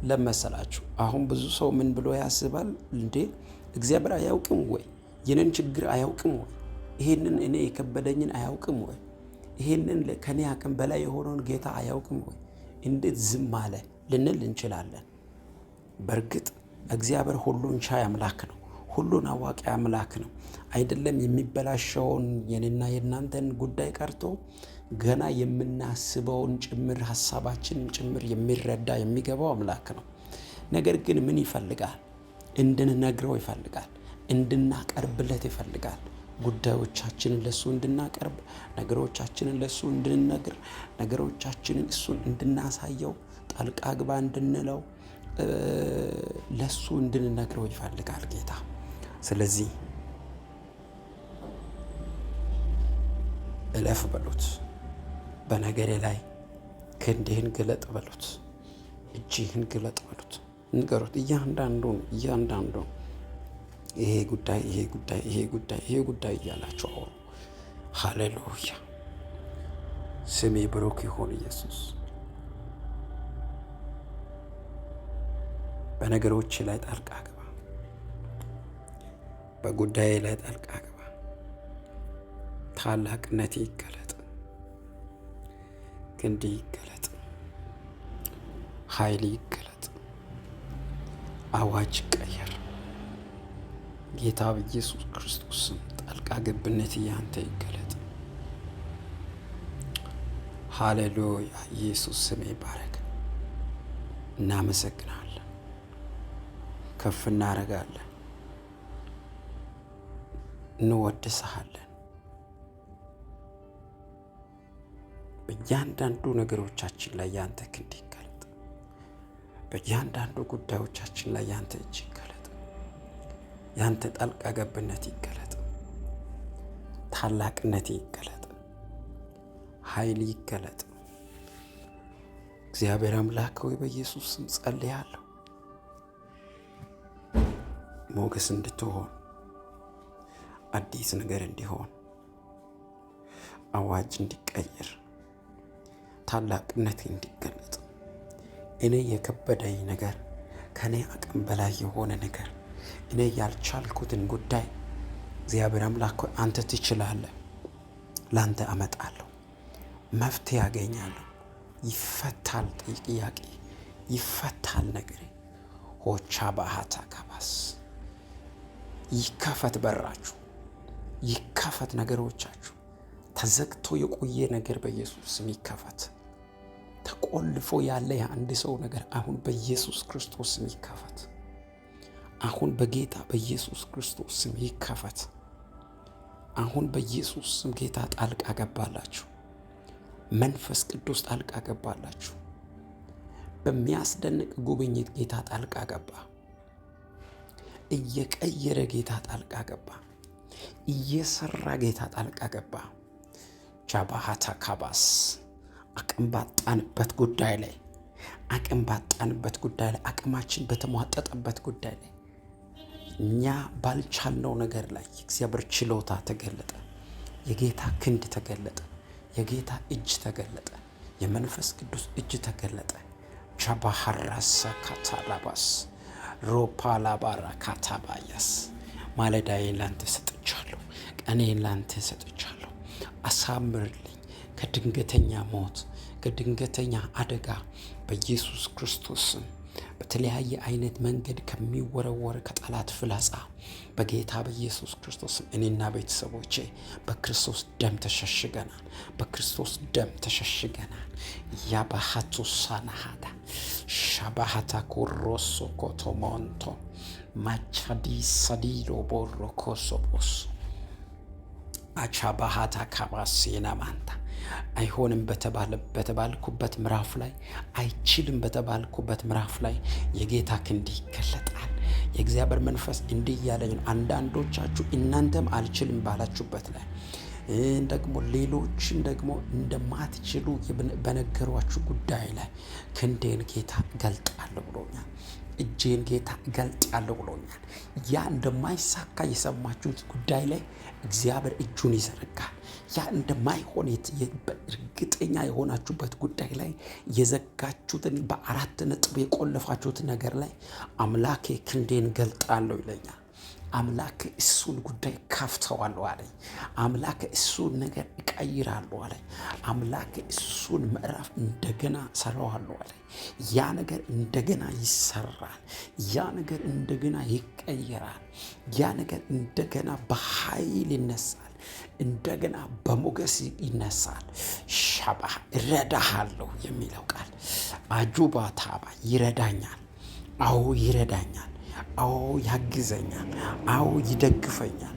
Speaker 1: ለመሰላችሁ አሁን ብዙ ሰው ምን ብሎ ያስባል? እንዴ እግዚአብሔር አያውቅም ወይ? የኔን ችግር አያውቅም ወይ? ይሄንን እኔ የከበደኝን አያውቅም ወይ? ይሄንን ከኔ አቅም በላይ የሆነውን ጌታ አያውቅም ወይ? እንዴት ዝም አለ ልንል እንችላለን። በእርግጥ እግዚአብሔር ሁሉን ቻይ አምላክ ነው። ሁሉን አዋቂ አምላክ ነው። አይደለም የሚበላሸውን የኔና የናንተን ጉዳይ ቀርቶ ገና የምናስበውን ጭምር ሐሳባችንን ጭምር የሚረዳ የሚገባው አምላክ ነው። ነገር ግን ምን ይፈልጋል? እንድንነግረው ይፈልጋል። እንድናቀርብለት ይፈልጋል። ጉዳዮቻችንን ለሱ እንድናቀርብ፣ ነገሮቻችንን ለሱ እንድንነግር፣ ነገሮቻችንን እሱን እንድናሳየው፣ ጣልቃ ግባ እንድንለው፣ ለሱ እንድንነግረው ይፈልጋል ጌታ። ስለዚህ እለፍ በሉት፣ በነገሬ ላይ ክንድህን ግለጥ በሉት፣ እጅህን ግለጥ በሉት፣ ንገሩት። እያንዳንዱን ይሄ ጉዳይ እያላችሁ አውሩ። ሃሌሉያ። ስሜ ብሩክ ይሁን ኢየሱስ። በነገሮች ላይ ጣልቃ ግባ። በጉዳይ ላይ ጣልቃ ግባ። ታላቅነት ይገለጥ፣ ክንድ ይገለጥ፣ ኃይል ይገለጥ፣ አዋጅ ይቀየር። ጌታ በኢየሱስ ክርስቶስ ስም ጣልቃ ገብነት ያንተ ይገለጥ። ሃሌሉያ። ኢየሱስ ስም ይባረክ። እናመሰግናለን፣ ከፍ እናረጋለን፣ እንወድስሃለን። በእያንዳንዱ ነገሮቻችን ላይ ያንተ ክንድ ይገለጥ። በእያንዳንዱ ጉዳዮቻችን ላይ ያንተ እጅ ይገለጥ። ያንተ ጣልቃ ገብነት ይገለጥ። ታላቅነት ይገለጥ። ኃይል ይገለጥ። እግዚአብሔር አምላክ ሆይ በኢየሱስ ስም ጸልያለሁ። ሞገስ እንድትሆን፣ አዲስ ነገር እንዲሆን፣ አዋጅ እንዲቀየር፣ ታላቅነት እንዲገለጥ፣ እኔ የከበደኝ ነገር፣ ከኔ አቅም በላይ የሆነ ነገር፣ እኔ ያልቻልኩትን ጉዳይ እግዚአብሔር አምላክ ሆይ አንተ ትችላለህ። ላንተ አመጣለሁ። መፍትሄ ያገኛለሁ። ይፈታል ጥያቄ፣ ይፈታል ነገር። ሆቻ ባህታ ከባስ ይከፈት በራችሁ፣ ይከፈት ነገሮቻችሁ። ተዘግቶ የቆየ ነገር በኢየሱስ ስም ይከፈት። ተቆልፎ ያለ የአንድ ሰው ነገር አሁን በኢየሱስ ክርስቶስ ስም ይከፈት። አሁን በጌታ በኢየሱስ ክርስቶስ ስም ይከፈት። አሁን በኢየሱስ ስም ጌታ ጣልቃ ገባላችሁ። መንፈስ ቅዱስ ጣልቃ ገባላችሁ። በሚያስደንቅ ጉብኝት ጌታ ጣልቃ ገባ። እየቀየረ ጌታ ጣልቃ ገባ። እየሰራ ጌታ ጣልቃ ገባ። ቻባሃታ ካባስ አቅም ባጣንበት ጉዳይ ላይ፣ አቅም ባጣንበት ጉዳይ ላይ፣ አቅማችን በተሟጠጠበት ጉዳይ ላይ፣ እኛ ባልቻልነው ነገር ላይ የእግዚአብሔር ችሎታ ተገለጠ። የጌታ ክንድ ተገለጠ። የጌታ እጅ ተገለጠ። የመንፈስ ቅዱስ እጅ ተገለጠ። ቻባሃራሳ ካታላባስ ሮፓላባራ ካታባያስ ማለዳዬን ላንተ ሰጥቻለሁ። ቀኔን ላንተ ሰጥቻለሁ። አሳምርልኝ ከድንገተኛ ሞት፣ ከድንገተኛ አደጋ በኢየሱስ ክርስቶስ ስም፣ በተለያየ አይነት መንገድ ከሚወረወር ከጠላት ፍላጻ በጌታ በኢየሱስ ክርስቶስ እኔና ቤተሰቦቼ በክርስቶስ ደም ተሸሽገናል። በክርስቶስ ደም ተሸሽገናል። ያባሃቱ ሳናሃዳ ሻባሃታ ኮሮሶ ኮቶሞንቶ ማቻዲ ሳዲሎ ቦሮ ኮሶቦስ አቻባሃታ ካባሴና ማንታ አይሆንም በተባልኩበት ምዕራፍ ላይ፣ አይችልም በተባልኩበት ምዕራፍ ላይ የጌታ ክንድ ይገለጣል። የእግዚአብሔር መንፈስ እንዲህ እያለኝ ነው። አንዳንዶቻችሁ እናንተም አልችልም ባላችሁበት ላይ ደግሞ ሌሎችን ደግሞ እንደማትችሉ በነገሯችሁ ጉዳይ ላይ ክንዴን ጌታ ገልጣለሁ ብሎኛል። እጄን ጌታ ገልጣለሁ ብሎኛል። ያ እንደማይሳካ የሰማችሁት ጉዳይ ላይ እግዚአብሔር እጁን ይዘረጋል። ያ እንደማይሆን እርግጠኛ የሆናችሁበት ጉዳይ ላይ የዘጋችሁትን በአራት ነጥብ የቆለፋችሁት ነገር ላይ አምላኬ ክንዴን ገልጣለሁ ይለኛል። አምላክ እሱን ጉዳይ ከፍተዋለሁ አለኝ። አምላክ እሱን ነገር እቀይራለሁ አለኝ። አምላክ እሱን ምዕራፍ እንደገና ሰራዋለሁ አለኝ። ያ ነገር እንደገና ይሰራል። ያ ነገር እንደገና ይቀየራል። ያ ነገር እንደገና በኃይል ይነሳል። እንደገና በሞገስ ይነሳል። ሻባ እረዳሃለሁ የሚለው ቃል አጁባ ታባ ይረዳኛል። አዎ ይረዳኛል። አዎ ያግዘኛል። አዎ ይደግፈኛል።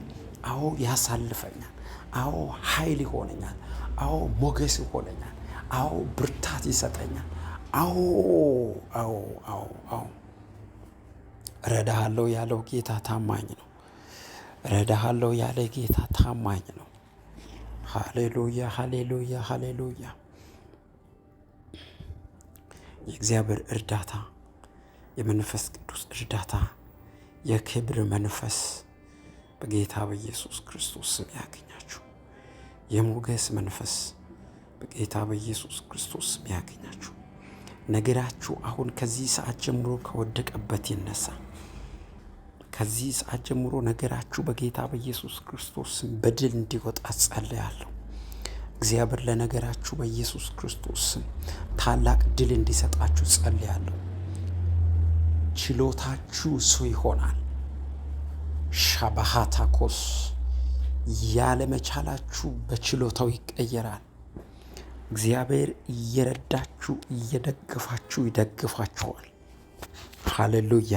Speaker 1: አዎ ያሳልፈኛል። አዎ ኃይል ይሆነኛል። አዎ ሞገስ ይሆነኛል። አዎ ብርታት ይሰጠኛል። አዎ አዎ አዎ አዎ እረዳሃለሁ ያለው ጌታ ታማኝ ነው። እረዳሃለሁ ያለ ጌታ ታማኝ ነው። ሃሌሉያ ሃሌሉያ ሃሌሉያ። የእግዚአብሔር እርዳታ፣ የመንፈስ ቅዱስ እርዳታ፣ የክብር መንፈስ በጌታ በኢየሱስ ክርስቶስ ስም ያገኛችሁ። የሞገስ መንፈስ በጌታ በኢየሱስ ክርስቶስ ስም ያገኛችሁ። ነገራችሁ አሁን ከዚህ ሰዓት ጀምሮ ከወደቀበት ይነሳ። ከዚህ ሰዓት ጀምሮ ነገራችሁ በጌታ በኢየሱስ ክርስቶስ ስም በድል እንዲወጣ ጸልያለሁ። እግዚአብሔር ለነገራችሁ በኢየሱስ ክርስቶስ ስም ታላቅ ድል እንዲሰጣችሁ ጸልያለሁ። ችሎታችሁ እሱ ይሆናል። ሻባሃታኮስ ያለመቻላችሁ በችሎታው ይቀየራል። እግዚአብሔር እየረዳችሁ እየደገፋችሁ ይደግፋችኋል። ሃሌሉያ።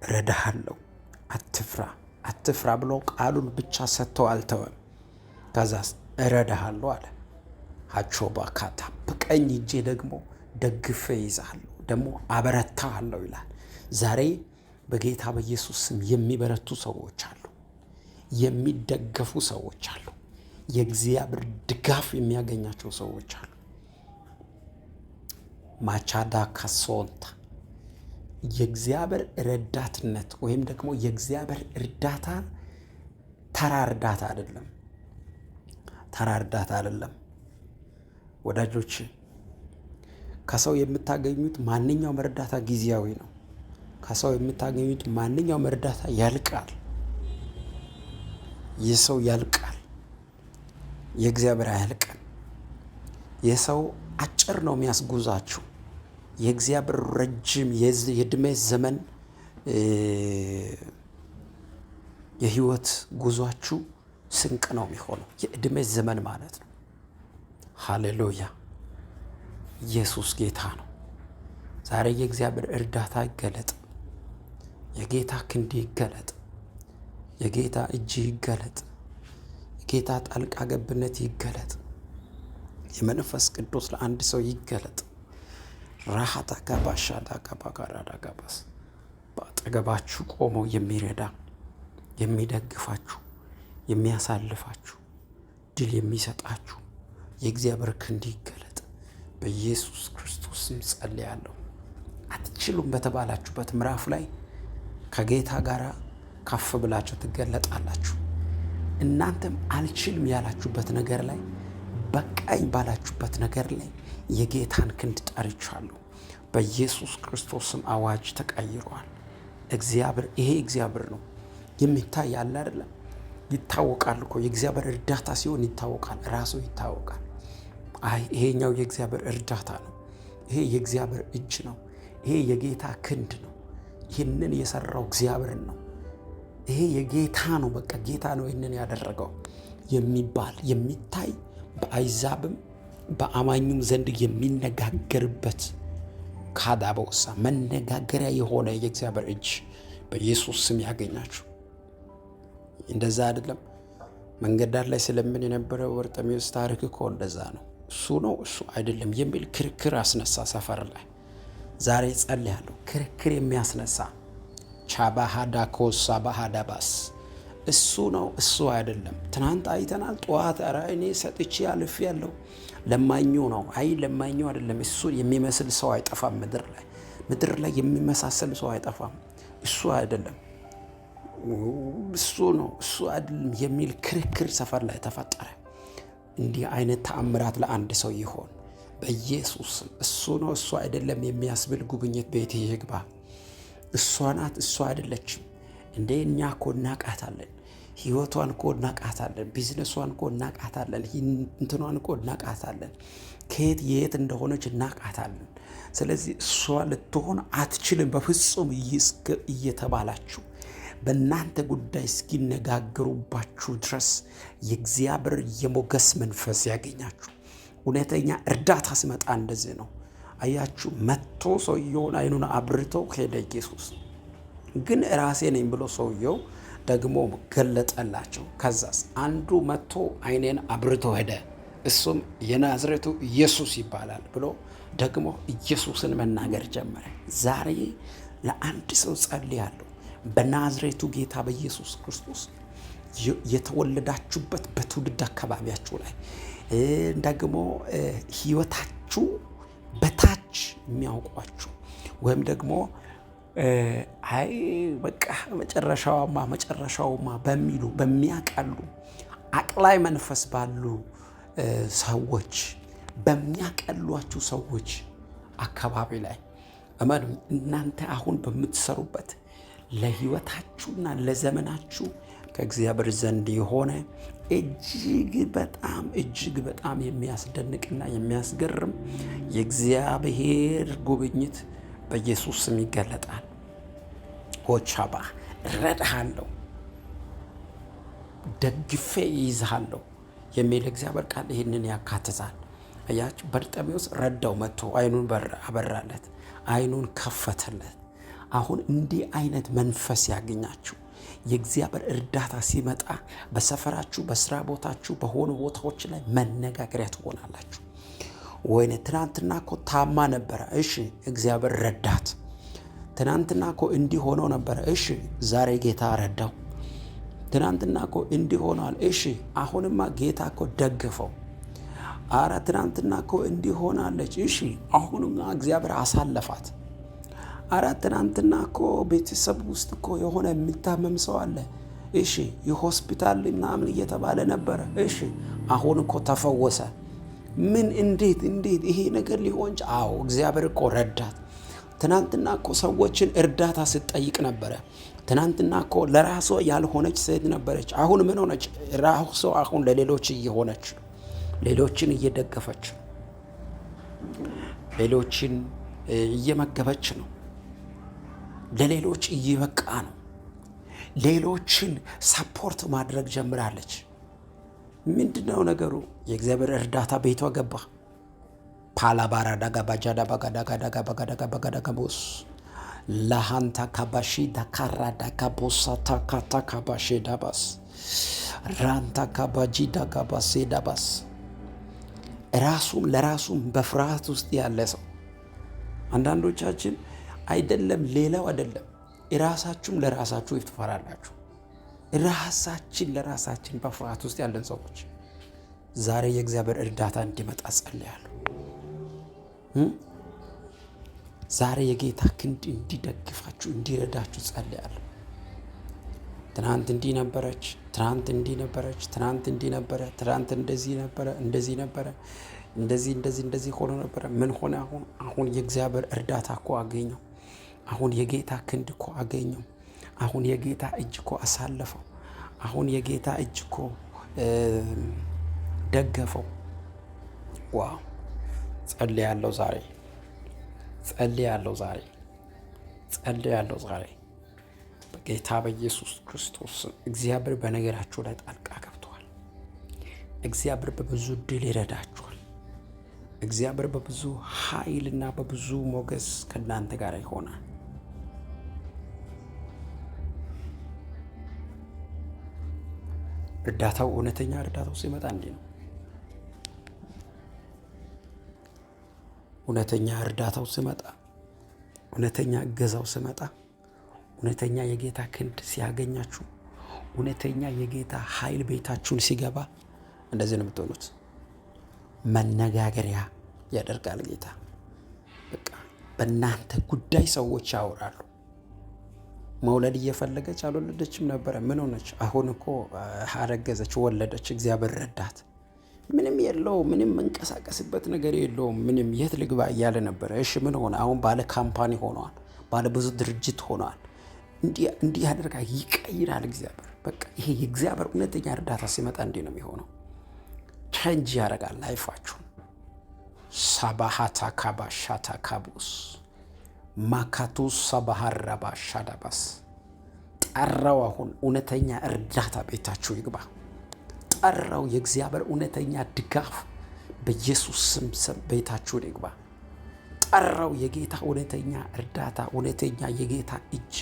Speaker 1: እረዳሃለሁ፣ አትፍራ አትፍራ ብሎ ቃሉን ብቻ ሰጥተው አልተወም። ከዛስ እረዳሃለሁ አለ። ሀቾባ ካታ በቀኝ እጄ ደግሞ ደግፌ ይዛለሁ፣ ደግሞ አበረታሃለሁ ይላል። ዛሬ በጌታ በኢየሱስ ስም የሚበረቱ ሰዎች አሉ፣ የሚደገፉ ሰዎች አሉ፣ የእግዚአብሔር ድጋፍ የሚያገኛቸው ሰዎች አሉ። ማቻዳ ካሶንታ የእግዚአብሔር ረዳትነት ወይም ደግሞ የእግዚአብሔር እርዳታ ተራ እርዳታ አይደለም። ተራ እርዳታ አይደለም ወዳጆች። ከሰው የምታገኙት ማንኛውም እርዳታ ጊዜያዊ ነው። ከሰው የምታገኙት ማንኛውም እርዳታ ያልቃል። የሰው ያልቃል። የእግዚአብሔር አያልቅም። የሰው አጭር ነው የሚያስጉዛችሁ። የእግዚአብሔር ረጅም የዕድሜ ዘመን የህይወት ጉዟችሁ ስንቅ ነው የሚሆነው። የዕድሜ ዘመን ማለት ነው። ሃሌሉያ! ኢየሱስ ጌታ ነው። ዛሬ የእግዚአብሔር እርዳታ ይገለጥ። የጌታ ክንድ ይገለጥ። የጌታ እጅ ይገለጥ። የጌታ ጣልቃ ገብነት ይገለጥ። የመንፈስ ቅዱስ ለአንድ ሰው ይገለጥ። ራሃታ ጋባሻዳ ጋባጋራዳ ጋባስ በአጠገባችሁ ቆሞ የሚረዳ የሚደግፋችሁ፣ የሚያሳልፋችሁ፣ ድል የሚሰጣችሁ የእግዚአብሔር ክንድ ይገለጥ። በኢየሱስ ክርስቶስ ስም ጸልያለሁ። አትችሉም በተባላችሁበት ምዕራፍ ላይ ከጌታ ጋር ከፍ ብላችሁ ትገለጣላችሁ። እናንተም አልችልም ያላችሁበት ነገር ላይ በቃኝ ባላችሁበት ነገር ላይ የጌታን ክንድ ጠርቻለሁ። በኢየሱስ ክርስቶስም አዋጅ ተቀይሯል። ይሄ እግዚአብሔር ነው። የሚታይ ያለ አይደለም። ይታወቃል እኮ የእግዚአብሔር እርዳታ ሲሆን ይታወቃል፣ ራሱ ይታወቃል። ይሄኛው የእግዚአብሔር እርዳታ ነው። ይሄ የእግዚአብሔር እጅ ነው። ይሄ የጌታ ክንድ ነው። ይህንን የሰራው እግዚአብሔር ነው። ይሄ የጌታ ነው። በቃ ጌታ ነው ይህንን ያደረገው የሚባል የሚታይ በአይዛብም በአማኙም ዘንድ የሚነጋገርበት ካዳቦሳ መነጋገሪያ የሆነ የእግዚአብሔር እጅ በኢየሱስ ስም ያገኛችሁ። እንደዛ አይደለም። መንገድ ዳር ላይ ስለምን የነበረው በርጤሜዎስ ታሪክ እኮ እንደዛ ነው። እሱ ነው እሱ አይደለም የሚል ክርክር አስነሳ ሰፈር ላይ። ዛሬ ጸልያለሁ፣ ክርክር የሚያስነሳ ቻባሃዳ ኮሳ ባሃዳባስ እሱ ነው እሱ አይደለም። ትናንት አይተናል። ጠዋት ኧረ እኔ ሰጥቼ አልፍ ያለው ለማኙ ነው። ለማኙ አይደለም። እሱ የሚመስል ሰው አይጠፋም። ምድር ላይ የሚመሳሰል ሰው አይጠፋም። እሱ አይደለም እሱ ነው እሱ አይደለም የሚል ክርክር ሰፈር ላይ ተፈጠረ። እንዲህ አይነት ተአምራት ለአንድ ሰው ይሆን በኢየሱስ እሱ ነው እሱ አይደለም የሚያስብል ጉብኝት ቤት ይግባ። እሷ ናት እሱ አይደለችም እንዴ? እኛ እኮ እናቃታለን። ህይወቷን እኮ እናቃታለን። ቢዝነሷን እኮ እናቃታለን። እንትኗን እኮ እናቃታለን። ከየት የት እንደሆነች እናቃታለን። ስለዚህ እሷ ልትሆን አትችልም በፍጹም እየተባላችሁ በእናንተ ጉዳይ እስኪነጋገሩባችሁ ድረስ የእግዚአብሔር የሞገስ መንፈስ ያገኛችሁ። እውነተኛ እርዳታ ሲመጣ እንደዚህ ነው። አያችሁ፣ መጥቶ ሰውየውን አይኑን አብርቶ ሄደ። ኢየሱስ ግን ራሴ ነኝ ብሎ ሰውየው ደግሞ ገለጠላቸው። ከዛስ አንዱ መጥቶ አይኔን አብርቶ ሄደ፣ እሱም የናዝሬቱ ኢየሱስ ይባላል ብሎ ደግሞ ኢየሱስን መናገር ጀመረ። ዛሬ ለአንድ ሰው ጸልያለሁ። በናዝሬቱ ጌታ በኢየሱስ ክርስቶስ የተወለዳችሁበት በትውልድ አካባቢያችሁ ላይ ደግሞ ህይወታችሁ በታች የሚያውቋችሁ ወይም ደግሞ በቃ መጨረሻውማ በሚሉ በሚያቃሉ አቅላይ መንፈስ ባሉ ሰዎች በሚያቀሏችሁ ሰዎች አካባቢ ላይ እመኑኝ፣ እናንተ አሁን በምትሰሩበት ለህይወታችሁና ለዘመናችሁ ከእግዚአብሔር ዘንድ የሆነ እጅግ በጣም የሚያስደንቅና የሚያስገርም የእግዚአብሔር ጉብኝት በኢየሱስ ስም ይገለጣል። ሆቻባ እረዳሃለሁ፣ ደግፌ ይይዝሃለሁ የሚል እግዚአብሔር ቃል ይህንን ያካትታል። አያችሁ፣ በርጤሜዎስ ረዳው፣ መጥቶ አይኑን አበራለት፣ አይኑን ከፈተለት። አሁን እንዲህ አይነት መንፈስ ያገኛችሁ። የእግዚአብሔር እርዳታ ሲመጣ በሰፈራችሁ፣ በስራ ቦታችሁ፣ በሆኑ ቦታዎች ላይ መነጋገሪያ ትሆናላችሁ። ወይኔ ትናንትና እኮ ታማ ነበረ፣ እሺ እግዚአብሔር ረዳት። ትናንትና እኮ እንዲህ ሆኖ ነበረ፣ እሺ ዛሬ ጌታ ረዳው። ትናንትና እኮ እንዲህ ሆኗል፣ እሺ አሁንማ ጌታ እኮ ደግፈው። አረ ትናንትና እኮ እንዲህ ሆናለች፣ እሺ አሁንማ እግዚአብሔር አሳለፋት። አረ ትናንትና እኮ ቤተሰብ ውስጥ እኮ የሆነ የሚታመም ሰው አለ፣ እሺ የሆስፒታል ምናምን እየተባለ ነበረ፣ እሺ አሁን እኮ ተፈወሰ። ምን እንዴት ይሄ ነገር ሊሆን? አዎ እግዚአብሔር እኮ ረዳት። ትናንትና እኮ ሰዎችን እርዳታ ስትጠይቅ ነበረ። ትናንትና እኮ ለራሷ ያልሆነች ሴት ነበረች። አሁን ምን ሆነች? ራሷ አሁን ለሌሎች እየሆነች። ሌሎችን እየደገፈች ነው። ሌሎችን እየመገበች ነው። ለሌሎች እየበቃ ነው። ሌሎችን ሰፖርት ማድረግ ጀምራለች። ምንድነው ነገሩ? የእግዚአብሔር እርዳታ ቤቷ ገባ። ፓላባራ ዳጋ ባጃዳ ባጋዳጋ ዳጋ ባጋዳጋ ባጋዳጋ ቦስ ለሃንታ ካባሺ ዳካራ ዳጋ ቦሳ ታካታ ካባሼ ዳባስ ራንታ ካባጂ ዳጋ ባሴ ዳባስ። ራሱም ለራሱም በፍርሃት ውስጥ ያለ ሰው አንዳንዶቻችን አይደለም፣ ሌላው አይደለም፣ ራሳችሁም ለራሳችሁ ትፈራላችሁ። ራሳችን ለራሳችን በፍርሃት ውስጥ ያለን ሰዎች ዛሬ የእግዚአብሔር እርዳታ እንዲመጣ ጸልያለሁ። ዛሬ የጌታ ክንድ እንዲደግፋችሁ እንዲረዳችሁ ጸልያለሁ። ትናንት እንዲህ ነበረች፣ ትናንት እንዲህ ነበረች፣ ትናንት እንዲህ ነበረ፣ ትናንት እንደዚህ ነበረ፣ እንደዚህ ነበረ፣ እንደዚህ ሆኖ ነበረ። ምን ሆነ? አሁን የእግዚአብሔር እርዳታ እኮ አገኘው። አሁን የጌታ ክንድ እኮ አገኘው። አሁን የጌታ እጅ እኮ አሳለፈው። አሁን የጌታ እጅ እኮ ደገፈው። ዋው! ጸልያለሁ ዛሬ በጌታ በኢየሱስ ክርስቶስ እግዚአብሔር በነገራችሁ ላይ ጣልቃ ገብቷል። እግዚአብሔር በብዙ ድል ይረዳችኋል። እግዚአብሔር በብዙ ኃይልና በብዙ ሞገስ ከእናንተ ጋር ይሆናል። እርዳታው እውነተኛ እርዳታው ሲመጣ እንዲህ ነው። እውነተኛ እርዳታው ሲመጣ፣ እውነተኛ እገዛው ሲመጣ፣ እውነተኛ የጌታ ክንድ ሲያገኛችሁ፣ እውነተኛ የጌታ ኃይል ቤታችሁን ሲገባ እንደዚህ ነው የምትሆኑት። መነጋገሪያ ያደርጋል ጌታ። በቃ በእናንተ ጉዳይ ሰዎች ያወራሉ። መውለድ እየፈለገች አልወለደችም ነበረ። ምን ሆነች? አሁን እኮ አረገዘች፣ ወለደች። እግዚአብሔር ረዳት። ምንም የለው፣ ምንም መንቀሳቀስበት ነገር የለውም። ምንም የት ልግባ እያለ ነበረ። እሺ ምን ሆነ? አሁን ባለ ካምፓኒ ሆኗል። ባለ ብዙ ድርጅት ሆኗል። እንዲህ ያደርጋል፣ ይቀይራል እግዚአብሔር። በቃ ይሄ የእግዚአብሔር እውነተኛ እርዳታ ሲመጣ እንዲህ ነው የሚሆነው። ቼንጅ ያደርጋል ላይፋችሁን። ሳባሃታ ካባሻታ ካቡስ ማካቱ ሳባሃራባ ሻዳባስ ጠራው። አሁን እውነተኛ እርዳታ ቤታችሁ ይግባ። ጠራው። የእግዚአብሔር እውነተኛ ድጋፍ በኢየሱስ ስም ቤታችሁን ይግባ። ጠራው። የጌታ እውነተኛ እርዳታ፣ እውነተኛ የጌታ እጅ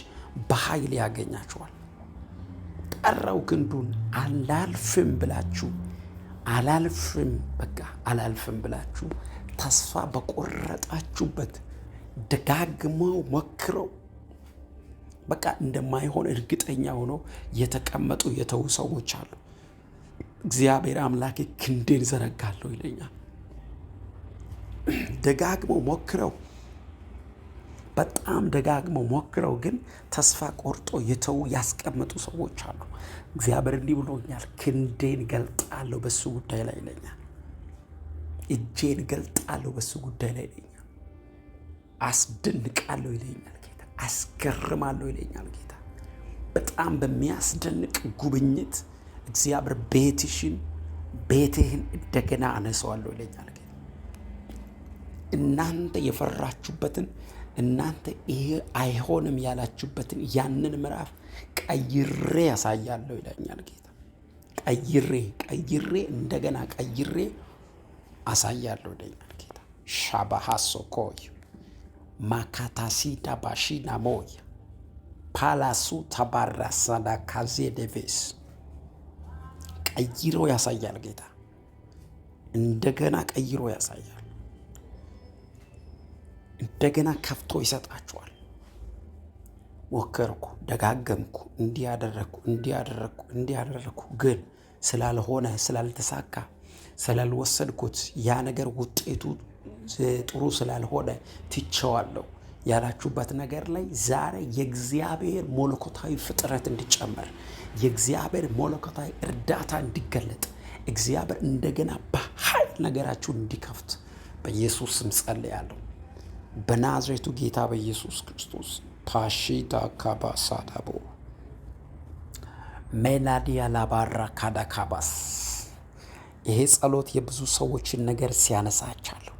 Speaker 1: በኃይል ያገኛችኋል። ጠራው ክንዱን። አላልፍም ብላችሁ አላልፍም ብላችሁ ተስፋ በቆረጣችሁበት ደጋግመው ሞክረው በቃ እንደማይሆን እርግጠኛ ሆነው የተቀመጡ የተው ሰዎች አሉ። እግዚአብሔር አምላኬ ክንዴን ዘረጋለሁ ይለኛል። ደጋግመው ሞክረው፣ በጣም ደጋግመው ሞክረው ግን ተስፋ ቆርጦ የተው ያስቀመጡ ሰዎች አሉ። እግዚአብሔር እንዲህ ብሎኛል፣ ክንዴን ገልጣለሁ በሱ ጉዳይ ላይ ይለኛል። እጄን ገልጣለሁ በሱ ጉዳይ ላይ ይለኛል። አስደንቃለሁ ይለኛል ጌታ። አስገርማለሁ ይለኛል ጌታ። በጣም በሚያስደንቅ ጉብኝት እግዚአብሔር ቤትህን እንደገና አነሳዋለሁ ይለኛል ጌታ። እናንተ የፈራችሁበትን፣ እናንተ ይሄ አይሆንም ያላችሁበትን ያንን ምዕራፍ ቀይሬ ያሳያለሁ ይለኛል ጌታ። ቀይሬ እንደገና ቀይሬ አሳያለሁ ይለኛል ጌታ። ሻባሃሶኮይ ማካታሲዳ ባሺና ሞያ ፓላሱ ተባራሳዳ ካዜ ዴቬስ ቀይሮ ያሳያል ጌታ። እንደገና ቀይሮ ያሳያል። እንደገና ከፍቶ ይሰጣችኋል። ሞከርኩ፣ ደጋገምኩ፣ እንዲያደረግኩ ግን ስላልሆነ፣ ስላልተሳካ፣ ስላልወሰድኩት ያ ነገር ውጤቱ ጥሩ ስላልሆነ ትቼዋለሁ ያላችሁበት ነገር ላይ ዛሬ የእግዚአብሔር መለኮታዊ ፍጥረት እንዲጨመር፣ የእግዚአብሔር መለኮታዊ እርዳታ እንዲገለጥ፣ እግዚአብሔር እንደገና በኃይል ነገራችሁን እንዲከፍት በኢየሱስ ስም ጸልያለሁ። በናዝሬቱ ጌታ በኢየሱስ ክርስቶስ ፓሺታ ካባሳዳቦ ሜላዲያ ላባራ ካዳካባስ ይሄ ጸሎት የብዙ ሰዎችን ነገር ሲያነሳቻለሁ።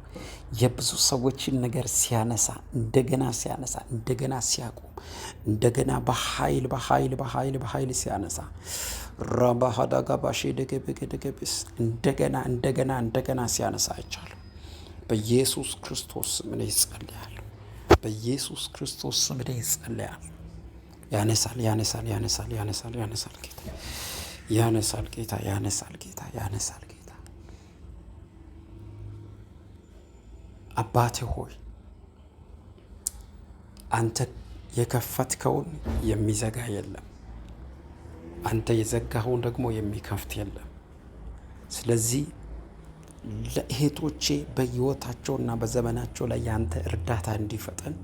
Speaker 1: የብዙ ሰዎችን ነገር ሲያነሳ እንደገና ሲያቆም እንደገና በኃይል ሲያነሳ ራባሃዳጋባሼ ደገበገደገብስ እንደገና ሲያነሳ አይቻለሁ። በኢየሱስ ክርስቶስ ስም እኔ ጸልያለሁ። በኢየሱስ ክርስቶስ ስም እኔ ጸልያለሁ። ያነሳል ጌታ። አባቴ ሆይ አንተ የከፈትከውን የሚዘጋ የለም፣ አንተ የዘጋኸውን ደግሞ የሚከፍት የለም። ስለዚህ ለእህቶቼ በሕይወታቸውና በዘመናቸው ላይ ያንተ እርዳታ እንዲፈጠን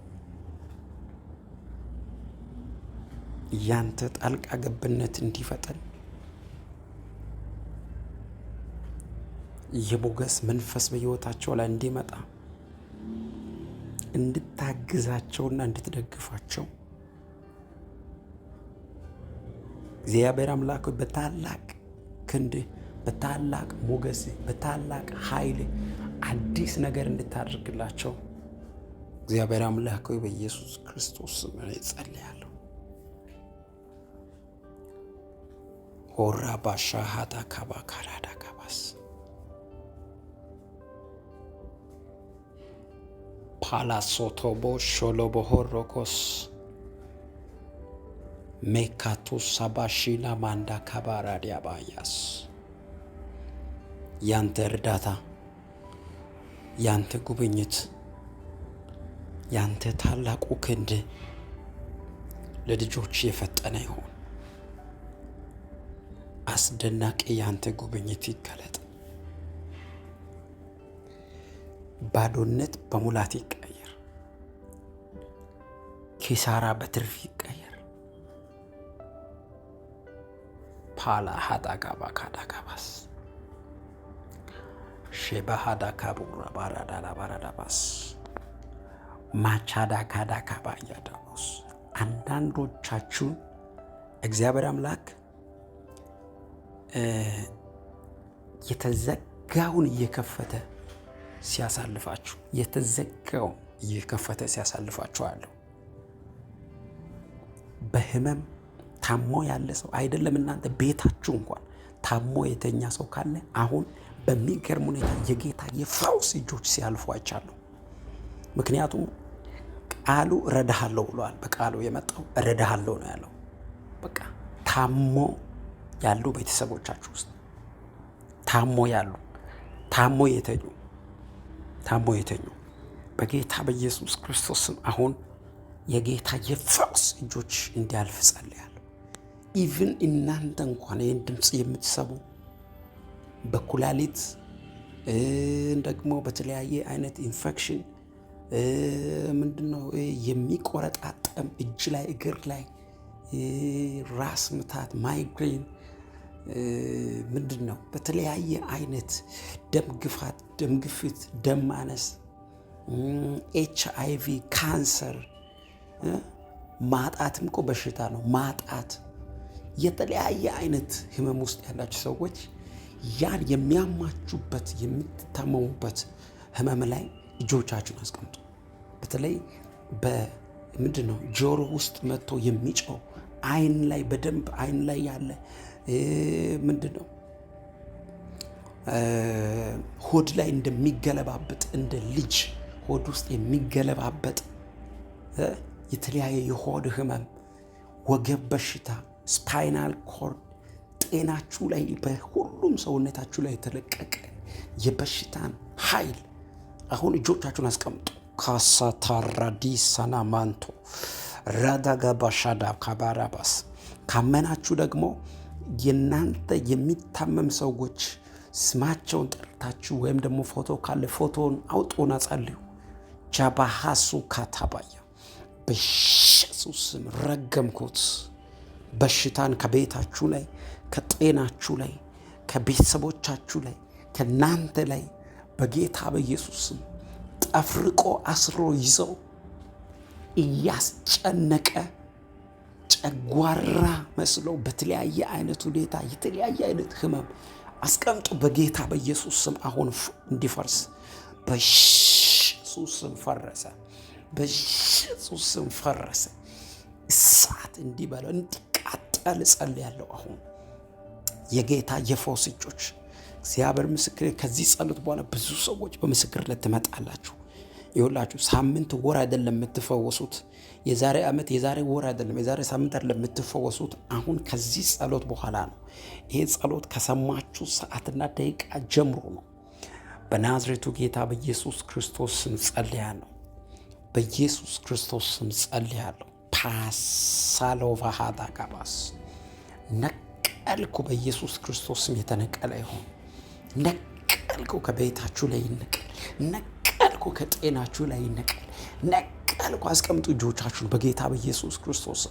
Speaker 1: ያንተ ጣልቃ ገብነት እንዲፈጠን የሞገስ መንፈስ በሕይወታቸው ላይ እንዲመጣ እንድታግዛቸውና እንድትደግፋቸው እግዚአብሔር አምላክ በታላቅ ክንድ፣ በታላቅ ሞገስ፣ በታላቅ ኃይል አዲስ ነገር እንድታደርግላቸው እግዚአብሔር አምላክ በኢየሱስ ክርስቶስ ስም ጸልያለሁ። ሆራ ባሻ ሃታ ካባ ካራዳ ካባስ ፓላሶቶቦ ሾሎቦ ሆሮኮስ ሜካቱ ሳባሺና ማንዳ ካባራዲያ ባያስ ያንተ እርዳታ፣ ያንተ ጉብኝት፣ ያንተ ታላቁ ክንድ ለልጆች የፈጠነ ይሁን። አስደናቂ ያንተ ጉብኝት ይገለጥ። ባዶነት በሙላት ይቀየር። ኪሳራ በትርፍ ይቀየር። ፓላ ሃዳጋባ ካዳጋባስ ሼባሃዳ ካቡራ ባራዳላ ባራዳባስ ማቻዳ ካዳካባ ያዳቦስ አንዳንዶቻችሁ እግዚአብሔር አምላክ የተዘጋውን እየከፈተ ሲያሳልፋችሁ አለው። በህመም ታሞ ያለ ሰው አይደለም እናንተ ቤታችሁ እንኳን ታሞ የተኛ ሰው ካለ አሁን በሚገርም ሁኔታ የጌታ የፈውስ እጆች ሲያልፉ አይቻለሁ። ምክንያቱም ቃሉ እረዳሃለሁ ብሏል። በቃሉ የመጣው እረዳሃለሁ ነው ያለው። በቃ ታሞ ያሉ ቤተሰቦቻችሁ ውስጥ ታሞ የተኙ በጌታ በኢየሱስ ክርስቶስ ስም አሁን የጌታ የፈውስ እጆች እንዲያልፍ ጸልያለሁ። ኢቭን እናንተ እንኳን ይህን ድምፅ የምትሰሙ በኩላሊት ደግሞ በተለያየ አይነት ኢንፌክሽን ምንድነው የሚቆረጣጠም እጅ ላይ እግር ላይ ራስ ምታት፣ ማይግሬን ምንድነው በተለያየ አይነት ደም ግፊት፣ ደም ማነስ፣ HIV፣ ካንሰር ማጣትም እኮ በሽታ ነው። ማጣት የተለያየ አይነት ህመም ውስጥ ያላችሁ ሰዎች ያን የሚያማችሁበት የምትታመሙበት ህመም ላይ እጆቻችሁን አስቀምጡ። በተለይ በምንድነው ጆሮ ውስጥ መጥቶ የሚጮህ አይን ላይ በደንብ አይን ላይ ያለ ምንድነው ሆድ ላይ እንደሚገለባበጥ እንደ ልጅ ሆድ ውስጥ የሚገለባበጥ የተለያየ የሆድ ህመም፣ ወገብ በሽታ፣ ስፓይናል ኮርድ ጤናችሁ ላይ በሁሉም ሰውነታችሁ ላይ የተለቀቀ የበሽታን ኃይል አሁን እጆቻችሁን አስቀምጡ። ካሳታራዲሳና ማንቶ ራዳጋባሻዳ ካባራባስ ካመናችሁ ደግሞ የናንተ የሚታመም ሰዎች ስማቸውን ጠርታችሁ ወይም ደግሞ ፎቶ ካለ ፎቶን አውጡና ጸልዩ። ጃባሃሱ ካታባያ በኢየሱስ ስም ረገምኩት። በሽታን ከቤታችሁ ላይ፣ ከጤናችሁ ላይ፣ ከቤተሰቦቻችሁ ላይ፣ ከናንተ ላይ በጌታ በኢየሱስ ስም ጠፍርቆ አስሮ ይዘው እያስጨነቀ ጨጓራ መስለው በተለያየ አይነት ሁኔታ የተለያየ አይነት ህመም አስቀምጡ በጌታ በኢየሱስ ስም አሁን እንዲፈርስ በኢየሱስ ስም ፈረሰ። በኢየሱስ ስም ፈረሰ። እሳት እንዲበላው እንዲቃጠል ጸልያለሁ። አሁን የጌታ የፈውስ እጆች እግዚአብሔር ምስክር። ከዚህ ጸሎት በኋላ ብዙ ሰዎች በምስክርነት ትመጣላችሁ። ይኸውላችሁ ሳምንት ወር አይደለም የምትፈወሱት፣ የዛሬ ዓመት የዛሬ ወር አይደለም የዛሬ ሳምንት አይደለም የምትፈወሱት። አሁን ከዚህ ጸሎት በኋላ ነው። ይሄ ጸሎት ከሰማችሁ ሰዓትና ደቂቃ ጀምሮ ነው። በናዝሬቱ ጌታ በኢየሱስ ክርስቶስ ስም ጸልያለሁ። በኢየሱስ ክርስቶስ ስም ጸልያለሁ። ፓሳሎቫሃዳ ጋባስ ነቀልኩ። በኢየሱስ ክርስቶስ ስም የተነቀለ ይሁን። ነቀልኩ። ከቤታችሁ ላይ ይነቀል። ነቀልኩ። ከጤናችሁ ላይ ይነቀል። ነቀልኩ። አስቀምጡ እጆቻችሁን በጌታ በኢየሱስ ክርስቶስ።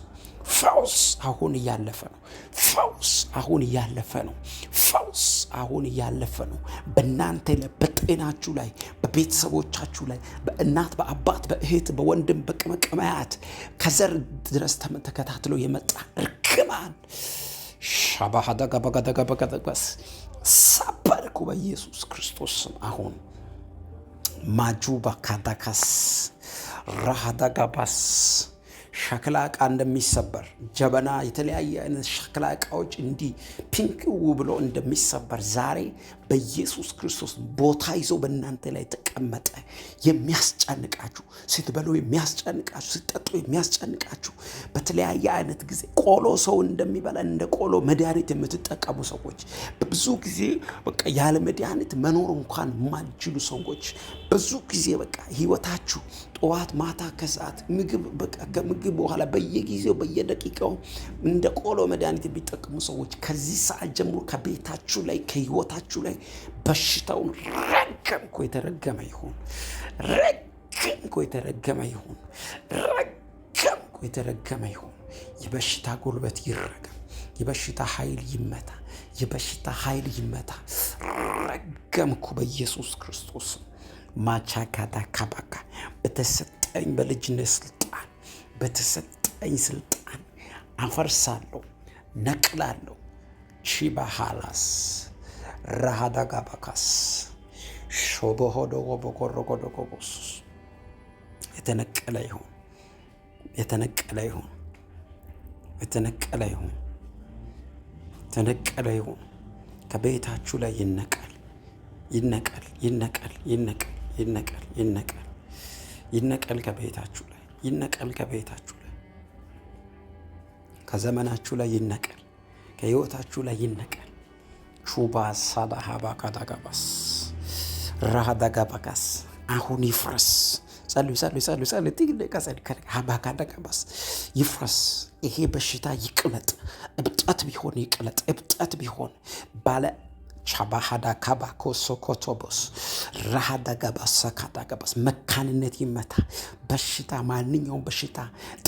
Speaker 1: ፈውስ አሁን እያለፈ ነው። ፈውስ አሁን እያለፈ ነው። ፈውስ አሁን እያለፈ ነው። በእናንተ ላይ፣ በጤናችሁ ላይ፣ በቤተሰቦቻችሁ ላይ፣ በእናት በአባት በእህት በወንድም በቅመቅማያት ከዘር ድረስ ተከታትሎ የመጣ እርግማን ሻባሃዳጋባጋዳጋባጋዳጋስ ሰበርኩ በኢየሱስ ክርስቶስ ስም። አሁን ማጁባ ካዳካስ ራሃዳጋባስ ሸክላ ዕቃ እንደሚሰበር ጀበና፣ የተለያየ አይነት ሸክላ ዕቃዎች እንዲህ ፒንክው ብሎ እንደሚሰበር ዛሬ በኢየሱስ ክርስቶስ ቦታ ይዞ በእናንተ ላይ ተቀመጠ። የሚያስጨንቃችሁ፣ ስትበሉ የሚያስጨንቃችሁ፣ ስትጠጡ የሚያስጨንቃችሁ፣ በተለያየ አይነት ጊዜ ቆሎ ሰው እንደሚበላ እንደ ቆሎ መድኃኒት የምትጠቀሙ ሰዎች፣ በብዙ ጊዜ በቃ ያለ መድኃኒት መኖር እንኳን የማትችሉ ሰዎች፣ ብዙ ጊዜ በቃ ህይወታችሁ ጠዋት ማታ ከሰዓት ምግብ በቃ ከምግብ በኋላ በየጊዜው በየደቂቃው እንደ ቆሎ መድኃኒት የሚጠቀሙ ሰዎች ከዚህ ሰዓት ጀምሮ ከቤታችሁ ላይ ከህይወታችሁ ላይ በሽታውን ረገምኩ። የተረገመ ይሁን። ረገምኩ። የተረገመ ይሁን። ረገምኩ። የተረገመ ይሁን። የበሽታ ጉልበት ይረገም። የበሽታ ኃይል ይመታ። የበሽታ ኃይል ይመታ። ረገምኩ በኢየሱስ ክርስቶስ። ማቻካታ ካባካ በተሰጠኝ በልጅነት ስልጣን በተሰጠኝ ስልጣን አፈርሳለሁ፣ ነቅላለሁ። ቺባሃላስ ራሃዳጋባካስ ሾቦሆዶጎቦኮሮጎዶጎቦስ የተነቀለ ይሁን። የተነቀለ ይሁን። የተነቀለ ይሁን። የተነቀለ ይሁን። ከቤታችሁ ላይ ይነቀል። ይነቀል። ይነቀል። ይነቀል። ይነቀል። ይነቀል። ይነቀል። ከቤታችሁ ላይ ይነቀል። ከቤታችሁ ላይ ከዘመናችሁ ላይ ይነቀል። ከህይወታችሁ ላይ ይነቀል። ቹባ ሳዳሃባካዳጋባስ ራሃዳጋባጋስ አሁን ይፍረስ። ጸልዩ ጸልዩ ጸልዩ ጸልዩ ሃባካዳጋባስ ይፍረስ። ይሄ በሽታ ይቅለጥ። እብጠት ቢሆን ይቅለጥ። እብጠት ቢሆን ባለ ቻባሃዳ ካባኮ ሶኮቶቦስ ራሃዳጋባስ ሰካዳጋባስ መካንነት ይመታ። በሽታ ማንኛውም በሽታ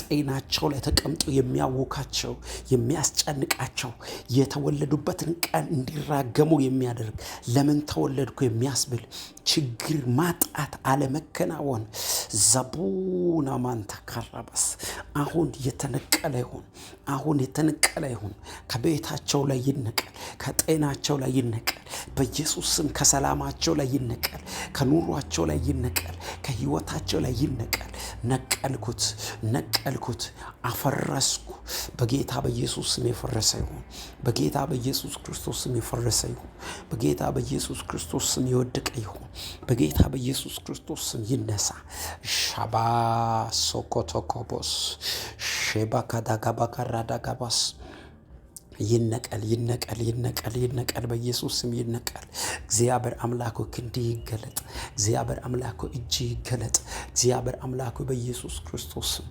Speaker 1: ጤናቸው ላይ ተቀምጦ የሚያውካቸው የሚያስጨንቃቸው የተወለዱበትን ቀን እንዲራገሙ የሚያደርግ ለምን ተወለድኩ የሚያስብል ችግር፣ ማጣት፣ አለመከናወን ዘቡና ማንታ ካራባስ አሁን የተነቀለ ይሁን። አሁን የተነቀለ ይሁን። ከቤታቸው ላይ ይነቀል። ከጤናቸው ላይ ይነቀል። በኢየሱስ ስም ከሰላማቸው ላይ ይነቀል። ከኑሯቸው ላይ ይነቀል። ከህይወታቸው ላይ ይነቀል። ነቀልኩት፣ ነቀልኩት፣ አፈረስኩ። በጌታ በኢየሱስ ስም የፈረሰ ይሁን። በጌታ በኢየሱስ ክርስቶስ ስም የፈረሰ ይሁን። በጌታ በኢየሱስ ክርስቶስ ስም የወደቀ ይሁን። በጌታ በኢየሱስ ክርስቶስ ስም ይነሳ። ሻባ ሶኮቶኮቦስ ሼባካዳጋባካራዳጋባስ ይነቀል። ይነቀል። ይነቀል። ይነቀል። በኢየሱስ ስም ይነቀል። እግዚአብሔር አምላኩ ክንድ ይገለጥ። እግዚአብሔር አምላኩ እጅ ይገለጥ። እግዚአብሔር አምላኩ በኢየሱስ ክርስቶስ ስም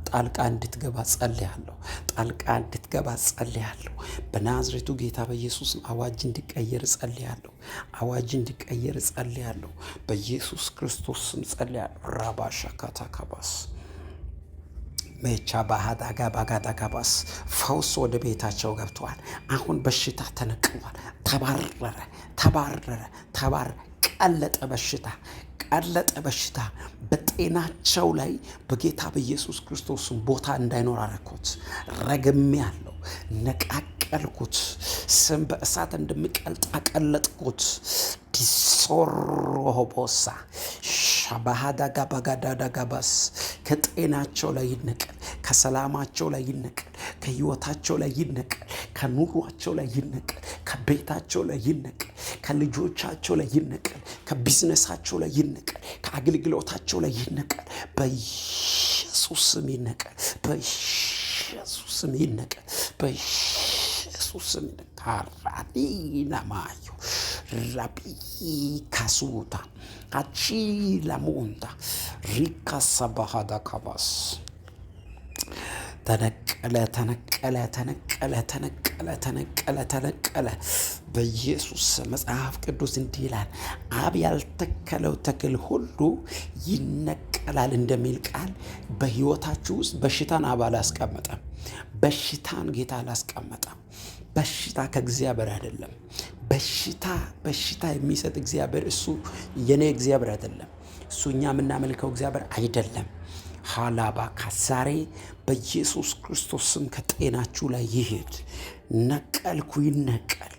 Speaker 1: ጣልቃ እንድትገባ ጸልያለሁ። ጣልቃ እንድትገባ ጸልያለሁ። በናዝሬቱ ጌታ በኢየሱስ አዋጅ እንዲቀየር ጸልያለሁ። አዋጅ እንዲቀየር ጸልያለሁ። በኢየሱስ ክርስቶስ ስም ጸልያለሁ። ራባሻካታካባስ ሜቻ ባህዳጋ ባጋዳጋባስ ፈውስ ወደ ቤታቸው ገብተዋል። አሁን በሽታ ተነቅሏል። ተባረረ፣ ተባረረ፣ ቀለጠ በሽታ፣ ቀለጠ በሽታ በጤናቸው ላይ በጌታ በኢየሱስ ክርስቶስ ቦታ እንዳይኖር አረኮት። ረግሜ ያለው ነቃቅ ነቀልኩት። ስም በእሳት እንደሚቀልጥ አቀለጥኩት። ዲሶሮቦሳ ሻባሃዳጋ ባጋዳዳጋባስ ከጤናቸው ላይ ይነቀል፣ ከሰላማቸው ላይ ይነቀል፣ ከህይወታቸው ላይ ይነቀል፣ ከኑሯቸው ላይ ይነቀል፣ ከቤታቸው ላይ ይነቀል፣ ከልጆቻቸው ላይ ይነቀል፣ ከቢዝነሳቸው ላይ ይነቀል፣ ከአገልግሎታቸው ላይ ይነቀል። በኢየሱስ ስም ይነቀል። በኢየሱስ ስም ይነቀል። በኢየሱስ ስም ይነቀል። ካራዲና ማዮ ራቢ ካሱታ አቺላ ሞንታ ሪካሳ ባህዳ ካባስ ተነቀለ ተነቀለ ተነቀለ ተነቀለ ተነቀለ ተነቀለ በኢየሱስ መጽሐፍ ቅዱስ እንዲህ ይላል፣ አብ ያልተከለው ተክል ሁሉ ይነቀላል እንደሚል ቃል በህይወታችሁ ውስጥ በሽታን አብ አላስቀመጠም። በሽታን ጌታ አላስቀመጠም። በሽታ ከእግዚአብሔር አይደለም። በሽታ የሚሰጥ እግዚአብሔር እሱ የኔ እግዚአብሔር አይደለም። እሱ እኛ የምናመልከው እግዚአብሔር አይደለም። ሃላባ ካዛሬ በኢየሱስ ክርስቶስ ስም ከጤናችሁ ላይ ይሄድ። ነቀልኩ፣ ይነቀል።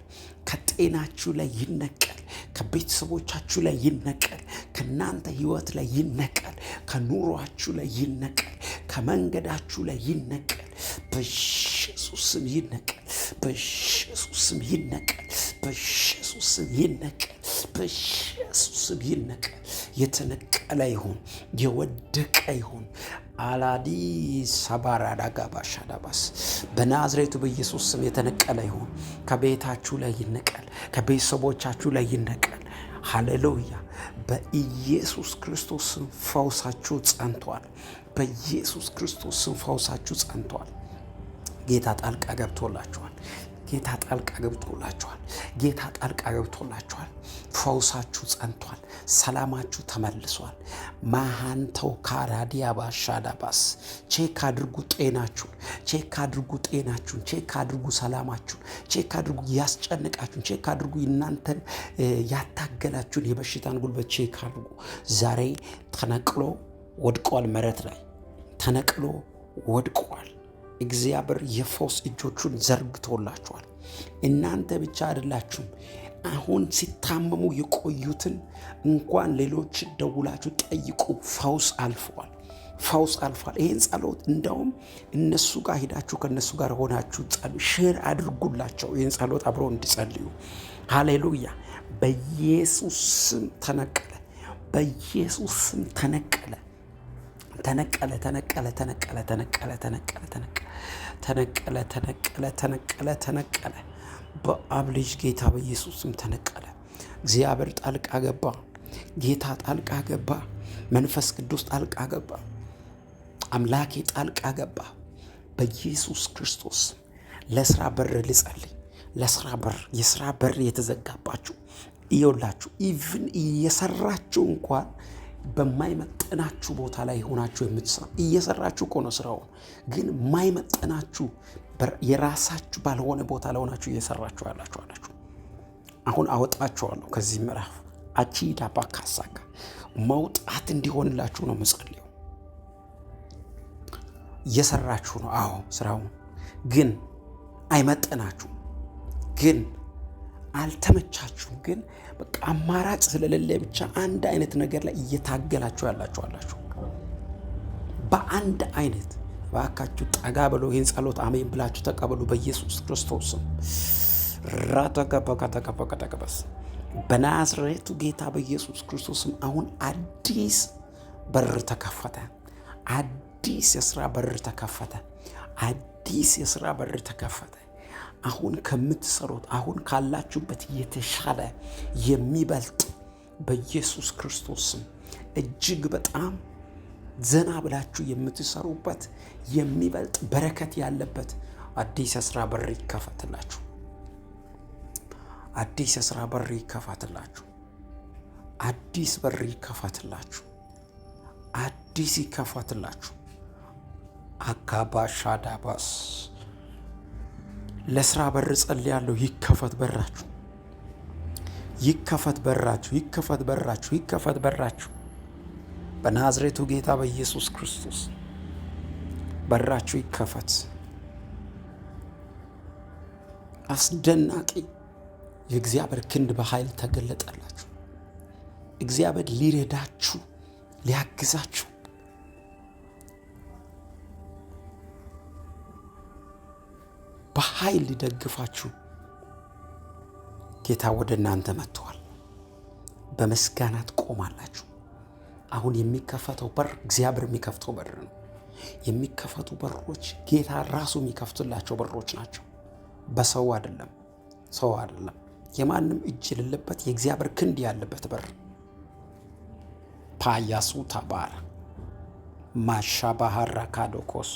Speaker 1: ከጤናችሁ ላይ ይነቀል። ከቤተሰቦቻችሁ ላይ ይነቀል። ከእናንተ ህይወት ላይ ይነቀል። ከኑሯችሁ ላይ ይነቀል። ከመንገዳችሁ ላይ ይነቀል። በኢየሱስ ስም ይነቀል። በኢየሱስ ስም ይነቀል። በኢየሱስ ስም ይነቀል። በኢየሱስ ስም ይነቀል። የተነቀለ ይሁን፣ የወደቀ ይሁን። አላዲ ሰባራዳ ጋባሻዳባስ በናዝሬቱ በኢየሱስ ስም የተነቀለ ይሁን። ከቤታችሁ ላይ ይነቀል። ከቤተሰቦቻችሁ ላይ ይነቀል። ሃሌሉያ። በኢየሱስ ክርስቶስ ስም ፈውሳችሁ ጸንቷል። በኢየሱስ ክርስቶስ ስም ፈውሳችሁ ጸንቷል። ጌታ ጣልቃ ገብቶላችኋል። ጌታ ጣልቃ ገብቶላችኋል። ጌታ ጣልቃ ገብቶላችኋል። ፈውሳችሁ ጸንቷል። ሰላማችሁ ተመልሷል። ማሃንተው ካራዲያ ባሻዳባስ ቼክ አድርጉ ጤናችሁን፣ ቼክ አድርጉ ጤናችሁን፣ ቼክ አድርጉ ሰላማችሁን፣ ቼክ አድርጉ ያስጨንቃችሁን፣ ቼክ አድርጉ እናንተን ያታገላችሁን የበሽታን ጉልበት ቼክ አድርጉ። ዛሬ ተነቅሎ ወድቋል። መሬት ላይ ተነቅሎ ወድቋል። እግዚአብሔር የፈውስ እጆቹን ዘርግቶላችኋል። እናንተ ብቻ አይደላችሁም። አሁን ሲታመሙ የቆዩትን እንኳን ሌሎች ደውላችሁ ጠይቁ። ፈውስ አልፏል። ፈውስ አልፏል። ይህን ጸሎት እንደውም እነሱ ጋር ሄዳችሁ ከእነሱ ጋር ሆናችሁ ሼር አድርጉላቸው። ይህን ጸሎት አብረው እንዲጸልዩ። ሃሌሉያ። በኢየሱስ ስም ተነቀለ። በኢየሱስ ስም ተነቀለ። ተነቀለ ተነቀለ ተነቀለ ተነቀለ ተነቀለ ተነቀለ ተነቀለ ተነቀለ ተነቀለ። በአብ ልጅ ጌታ በኢየሱስም ተነቀለ። እግዚአብሔር ጣልቃ ገባ። ጌታ ጣልቃ ገባ። መንፈስ ቅዱስ ጣልቃ ገባ። አምላኬ ጣልቃ ገባ። በኢየሱስ ክርስቶስ ለስራ በር ልጸልይ። ለስራ በር፣ የስራ በር የተዘጋባችሁ ይኸውላችሁ፣ ኢቭን እየሰራችሁ እንኳን በማይመጥናችሁ ቦታ ላይ ሆናችሁ የምትሰሩ እየሰራችሁ እኮ ነው ስራውን፣ ግን ማይመጥናችሁ የራሳችሁ ባልሆነ ቦታ ላይ ሆናችሁ እየሰራችሁ ያላችሁ። አሁን አወጣችኋለሁ ከዚህ ምዕራፍ። አቺዳ ባካሳካ መውጣት እንዲሆንላችሁ ነው የምጸልየው። እየሰራችሁ ነው። አዎ ስራውን፣ ግን አይመጥናችሁ፣ ግን አልተመቻችሁም፣ ግን በቃ አማራጭ ስለሌለ ብቻ አንድ አይነት ነገር ላይ እየታገላችሁ ያላችሁ። በአንድ አይነት ባካችሁ ጠጋ ብሎ ይህን ጸሎት አሜን ብላችሁ ተቀበሉ። በኢየሱስ ክርስቶስ ስም ራተከበከተከበከተከበስ በናዝሬቱ ጌታ በኢየሱስ ክርስቶስ ስም አሁን አዲስ በር ተከፈተ። አዲስ የሥራ በር ተከፈተ። አዲስ የሥራ በር ተከፈተ። አሁን ከምትሰሩት አሁን ካላችሁበት የተሻለ የሚበልጥ በኢየሱስ ክርስቶስ ስም እጅግ በጣም ዘና ብላችሁ የምትሰሩበት የሚበልጥ በረከት ያለበት አዲስ የሥራ በር ይከፈትላችሁ። አዲስ የሥራ በር ይከፈትላችሁ። አዲስ በር ይከፈትላችሁ። አዲስ ይከፈትላችሁ። አካባሻዳባስ ለስራ በር ጸልያለሁ። ይከፈት በራችሁ፣ ይከፈት በራችሁ፣ ይከፈት በራችሁ፣ ይከፈት በራችሁ። በናዝሬቱ ጌታ በኢየሱስ ክርስቶስ በራችሁ ይከፈት። አስደናቂ የእግዚአብሔር ክንድ በኃይል ተገለጠላችሁ። እግዚአብሔር ሊረዳችሁ ሊያግዛችሁ በኃይል ሊደግፋችሁ ጌታ ወደ እናንተ መጥቷል። በምስጋና ትቆማላችሁ። አሁን የሚከፈተው በር እግዚአብሔር የሚከፍተው በር ነው። የሚከፈቱ በሮች ጌታ ራሱ የሚከፍትላቸው በሮች ናቸው። በሰው አይደለም፣ ሰው አይደለም። የማንም እጅ የሌለበት የእግዚአብሔር ክንድ ያለበት በር ፓያሱ ታባራ ማሻ ባህራ ካዶኮስ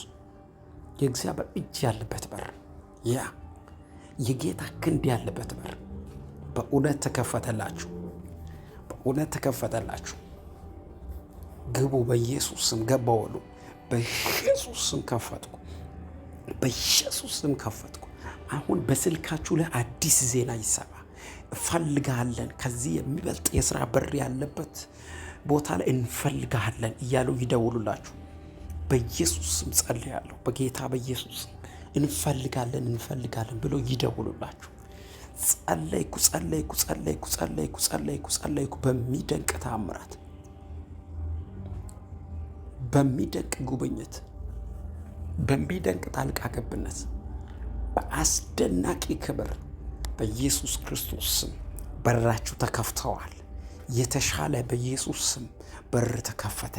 Speaker 1: የእግዚአብሔር እጅ ያለበት በር ያ የጌታ ክንድ ያለበት በር በእውነት ተከፈተላችሁ። በእውነት ተከፈተላችሁ። ግቡ። በኢየሱስ ስም ገባው በሉ። በኢየሱስ ስም ከፈትኩ። በኢየሱስ ስም ከፈትኩ። አሁን በስልካችሁ ላይ አዲስ ዜና ይሰማ። እንፈልጋለን፣ ከዚህ የሚበልጥ የሥራ በር ያለበት ቦታ ላይ እንፈልጋለን እያሉ ይደውሉላችሁ። በኢየሱስ ስም ጸልያለሁ። በጌታ በኢየሱስ ስም እንፈልጋለን ብሎ ይደውሉላችሁ። ጸለይኩ። በሚደንቅ ተአምራት፣ በሚደንቅ ጉብኝት፣ በሚደንቅ ጣልቃ ገብነት፣ በአስደናቂ ክብር በኢየሱስ ክርስቶስ ስም በራችሁ ተከፍተዋል። የተሻለ በኢየሱስ ስም በር ተከፈተ።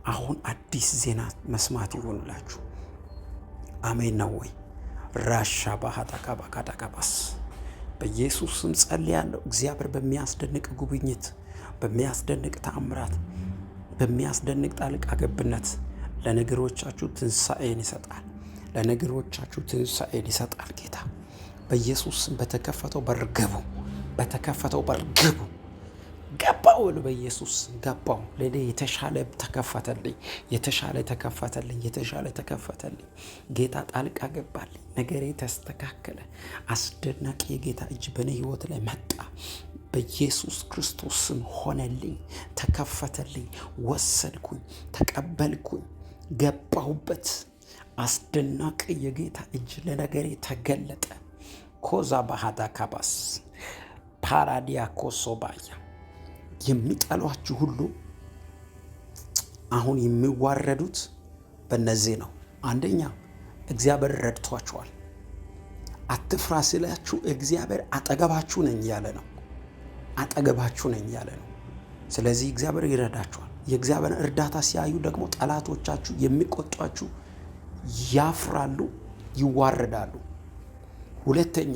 Speaker 1: አሁን አዲስ ዜና መስማት ይሆንላችሁ። አሜን ነው ወይ? ራሻ ባሃታካ ባካዳካባስ በኢየሱስ ስም ጸልያለሁ። እግዚአብሔር በሚያስደንቅ ጉብኝት፣ በሚያስደንቅ ተአምራት፣ በሚያስደንቅ ጣልቃ ገብነት ለነገሮቻችሁ ትንሣኤን ይሰጣል። ለነገሮቻችሁ ትንሣኤን ይሰጣል። ጌታ በኢየሱስ ስም በተከፈተው በር ግቡ። በተከፈተው በር ግቡ። ገባው ብሎ በኢየሱስ ገባው። ለኔ የተሻለ ተከፈተልኝ። የተሻለ ተከፈተልኝ። ጌታ ጣልቃ ገባልኝ። ነገሬ ተስተካከለ። አስደናቂ የጌታ እጅ በኔ ህይወት ላይ መጣ። በኢየሱስ ክርስቶስ ስም ሆነልኝ፣ ተከፈተልኝ፣ ወሰድኩኝ፣ ተቀበልኩኝ፣ ገባሁበት። አስደናቂ የጌታ እጅ ለነገሬ ተገለጠ። ኮዛ ባህዳ ካባስ ፓራዲያ ኮሶባያ የሚጠሏችሁ ሁሉ አሁን የሚዋረዱት በእነዚህ ነው። አንደኛ እግዚአብሔር ረድቷችኋል። አትፍራ ሲላችሁ እግዚአብሔር አጠገባችሁ ነኝ ያለ ነው። አጠገባችሁ ነኝ ያለ ነው። ስለዚህ እግዚአብሔር ይረዳችኋል። የእግዚአብሔር እርዳታ ሲያዩ ደግሞ ጠላቶቻችሁ የሚቆጧችሁ ያፍራሉ፣ ይዋረዳሉ። ሁለተኛ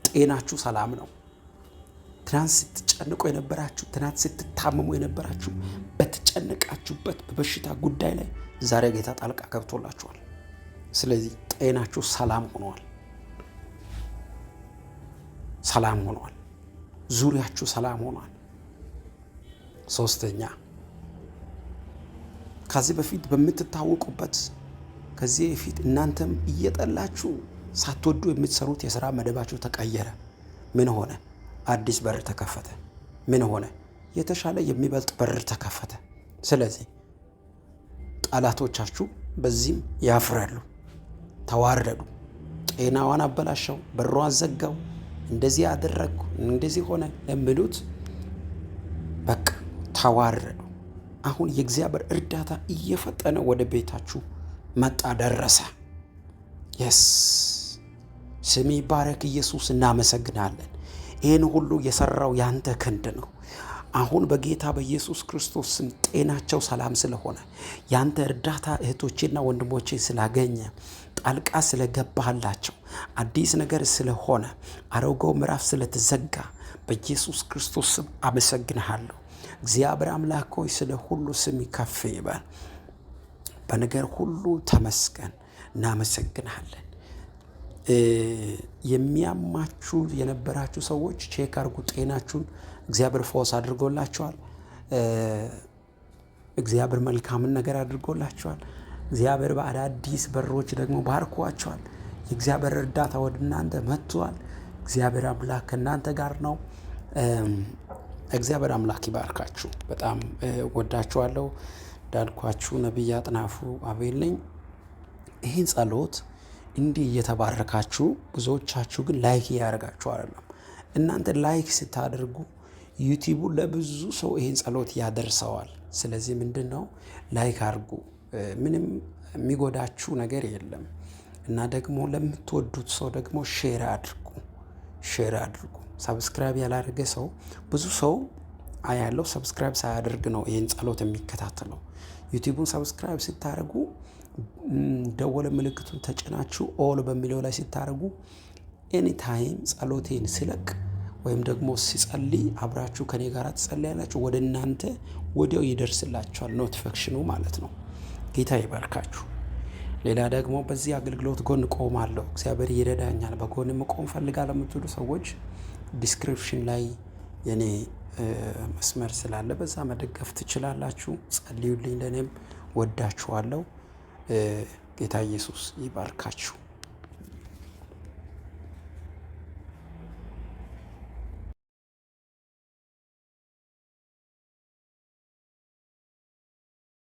Speaker 1: ጤናችሁ ሰላም ነው። ትናንት ስትጨንቁ የነበራችሁ፣ ትናንት ስትታመሙ የነበራችሁ በተጨነቃችሁበት በበሽታ ጉዳይ ላይ ዛሬ ጌታ ጣልቃ ገብቶላችኋል። ስለዚህ ጤናችሁ ሰላም ሆኗል። ዙሪያችሁ ሰላም ሆኗል። ሶስተኛ ከዚህ በፊት በምትታወቁበት ከዚህ በፊት እናንተም እየጠላችሁ ሳትወዱ የምትሰሩት የሥራ መደባችሁ ተቀየረ። ምን ሆነ? አዲስ በር ተከፈተ። ምን ሆነ? የተሻለ የሚበልጥ በር ተከፈተ። ስለዚህ ጠላቶቻችሁ በዚህም ያፍራሉ፣ ተዋረዱ። ጤናዋን አበላሸው፣ በሯን ዘጋው፣ እንደዚህ አደረግኩ፣ እንደዚህ ሆነ የሚሉት በቃ ተዋረዱ። አሁን የእግዚአብሔር እርዳታ እየፈጠነ ወደ ቤታችሁ መጣ፣ ደረሰ። የስ ስም ይባረክ ኢየሱስ። እናመሰግናለን። ይህን ሁሉ የሰራው ያንተ ክንድ ነው። አሁን በጌታ በኢየሱስ ክርስቶስ ስም ጤናቸው ሰላም ስለሆነ ያንተ እርዳታ እህቶቼና ወንድሞቼ ስላገኘ ጣልቃ ስለገባህላቸው አዲስ ነገር ስለሆነ አሮጌው ምዕራፍ ስለተዘጋ በኢየሱስ ክርስቶስ ስም አመሰግንሃለሁ። እግዚአብሔር አምላክ ሆይ ስለ ሁሉ ስም ከፍ ይበል። በነገር ሁሉ ተመስገን። እናመሰግንሃለን። የሚያማችሁ የነበራችሁ ሰዎች ቼክ አድርጉ ጤናችሁን። እግዚአብሔር ፈውስ አድርጎላችኋል። እግዚአብሔር መልካምን ነገር አድርጎላችኋል። እግዚአብሔር በአዳዲስ በሮች ደግሞ ባርኳችኋል። የእግዚአብሔር እርዳታ ወደ እናንተ መጥቷል። እግዚአብሔር አምላክ ከእናንተ ጋር ነው። እግዚአብሔር አምላክ ይባርካችሁ። በጣም ወዳችኋለሁ። እንዳልኳችሁ ነቢይ አጥናፉ አቤል ነኝ። ይህን ጸሎት እንዲህ እየተባረካችሁ፣ ብዙዎቻችሁ ግን ላይክ እያደረጋችሁ አይደለም። እናንተ ላይክ ስታደርጉ ዩቲዩቡ ለብዙ ሰው ይሄን ጸሎት ያደርሰዋል። ስለዚህ ምንድን ነው ላይክ አድርጉ። ምንም የሚጎዳችሁ ነገር የለም። እና ደግሞ ለምትወዱት ሰው ደግሞ ሼር አድርጉ። ሰብስክራይብ ያላደረገ ሰው ብዙ ሰው አያለው ሰብስክራይብ ሳያደርግ ነው ይህን ጸሎት የሚከታተለው። ዩቲዩቡን ሰብስክራይብ ስታደርጉ ደወለ ምልክቱን ተጭናችሁ ኦል በሚለው ላይ ስታደርጉ ኤኒታይም ጸሎቴን ስለቅ ወይም ደግሞ ሲጸልይ አብራችሁ ከኔ ጋር ትጸልያላችሁ፣ ወደ እናንተ ወዲያው ይደርስላችኋል፣ ኖቲፊኬሽኑ ማለት ነው። ጌታ ይባርካችሁ። ሌላ ደግሞ በዚህ አገልግሎት ጎን ቆማለሁ፣ እግዚአብሔር ይረዳኛል፣ በጎን መቆም ፈልጋለሁ የምትሉ ሰዎች ዲስክሪፕሽን ላይ የኔ መስመር ስላለ በዛ መደገፍ ትችላላችሁ። ጸልዩልኝ፣ ለእኔም ወዳችኋለሁ። ጌታ ኢየሱስ ይባርካችሁ።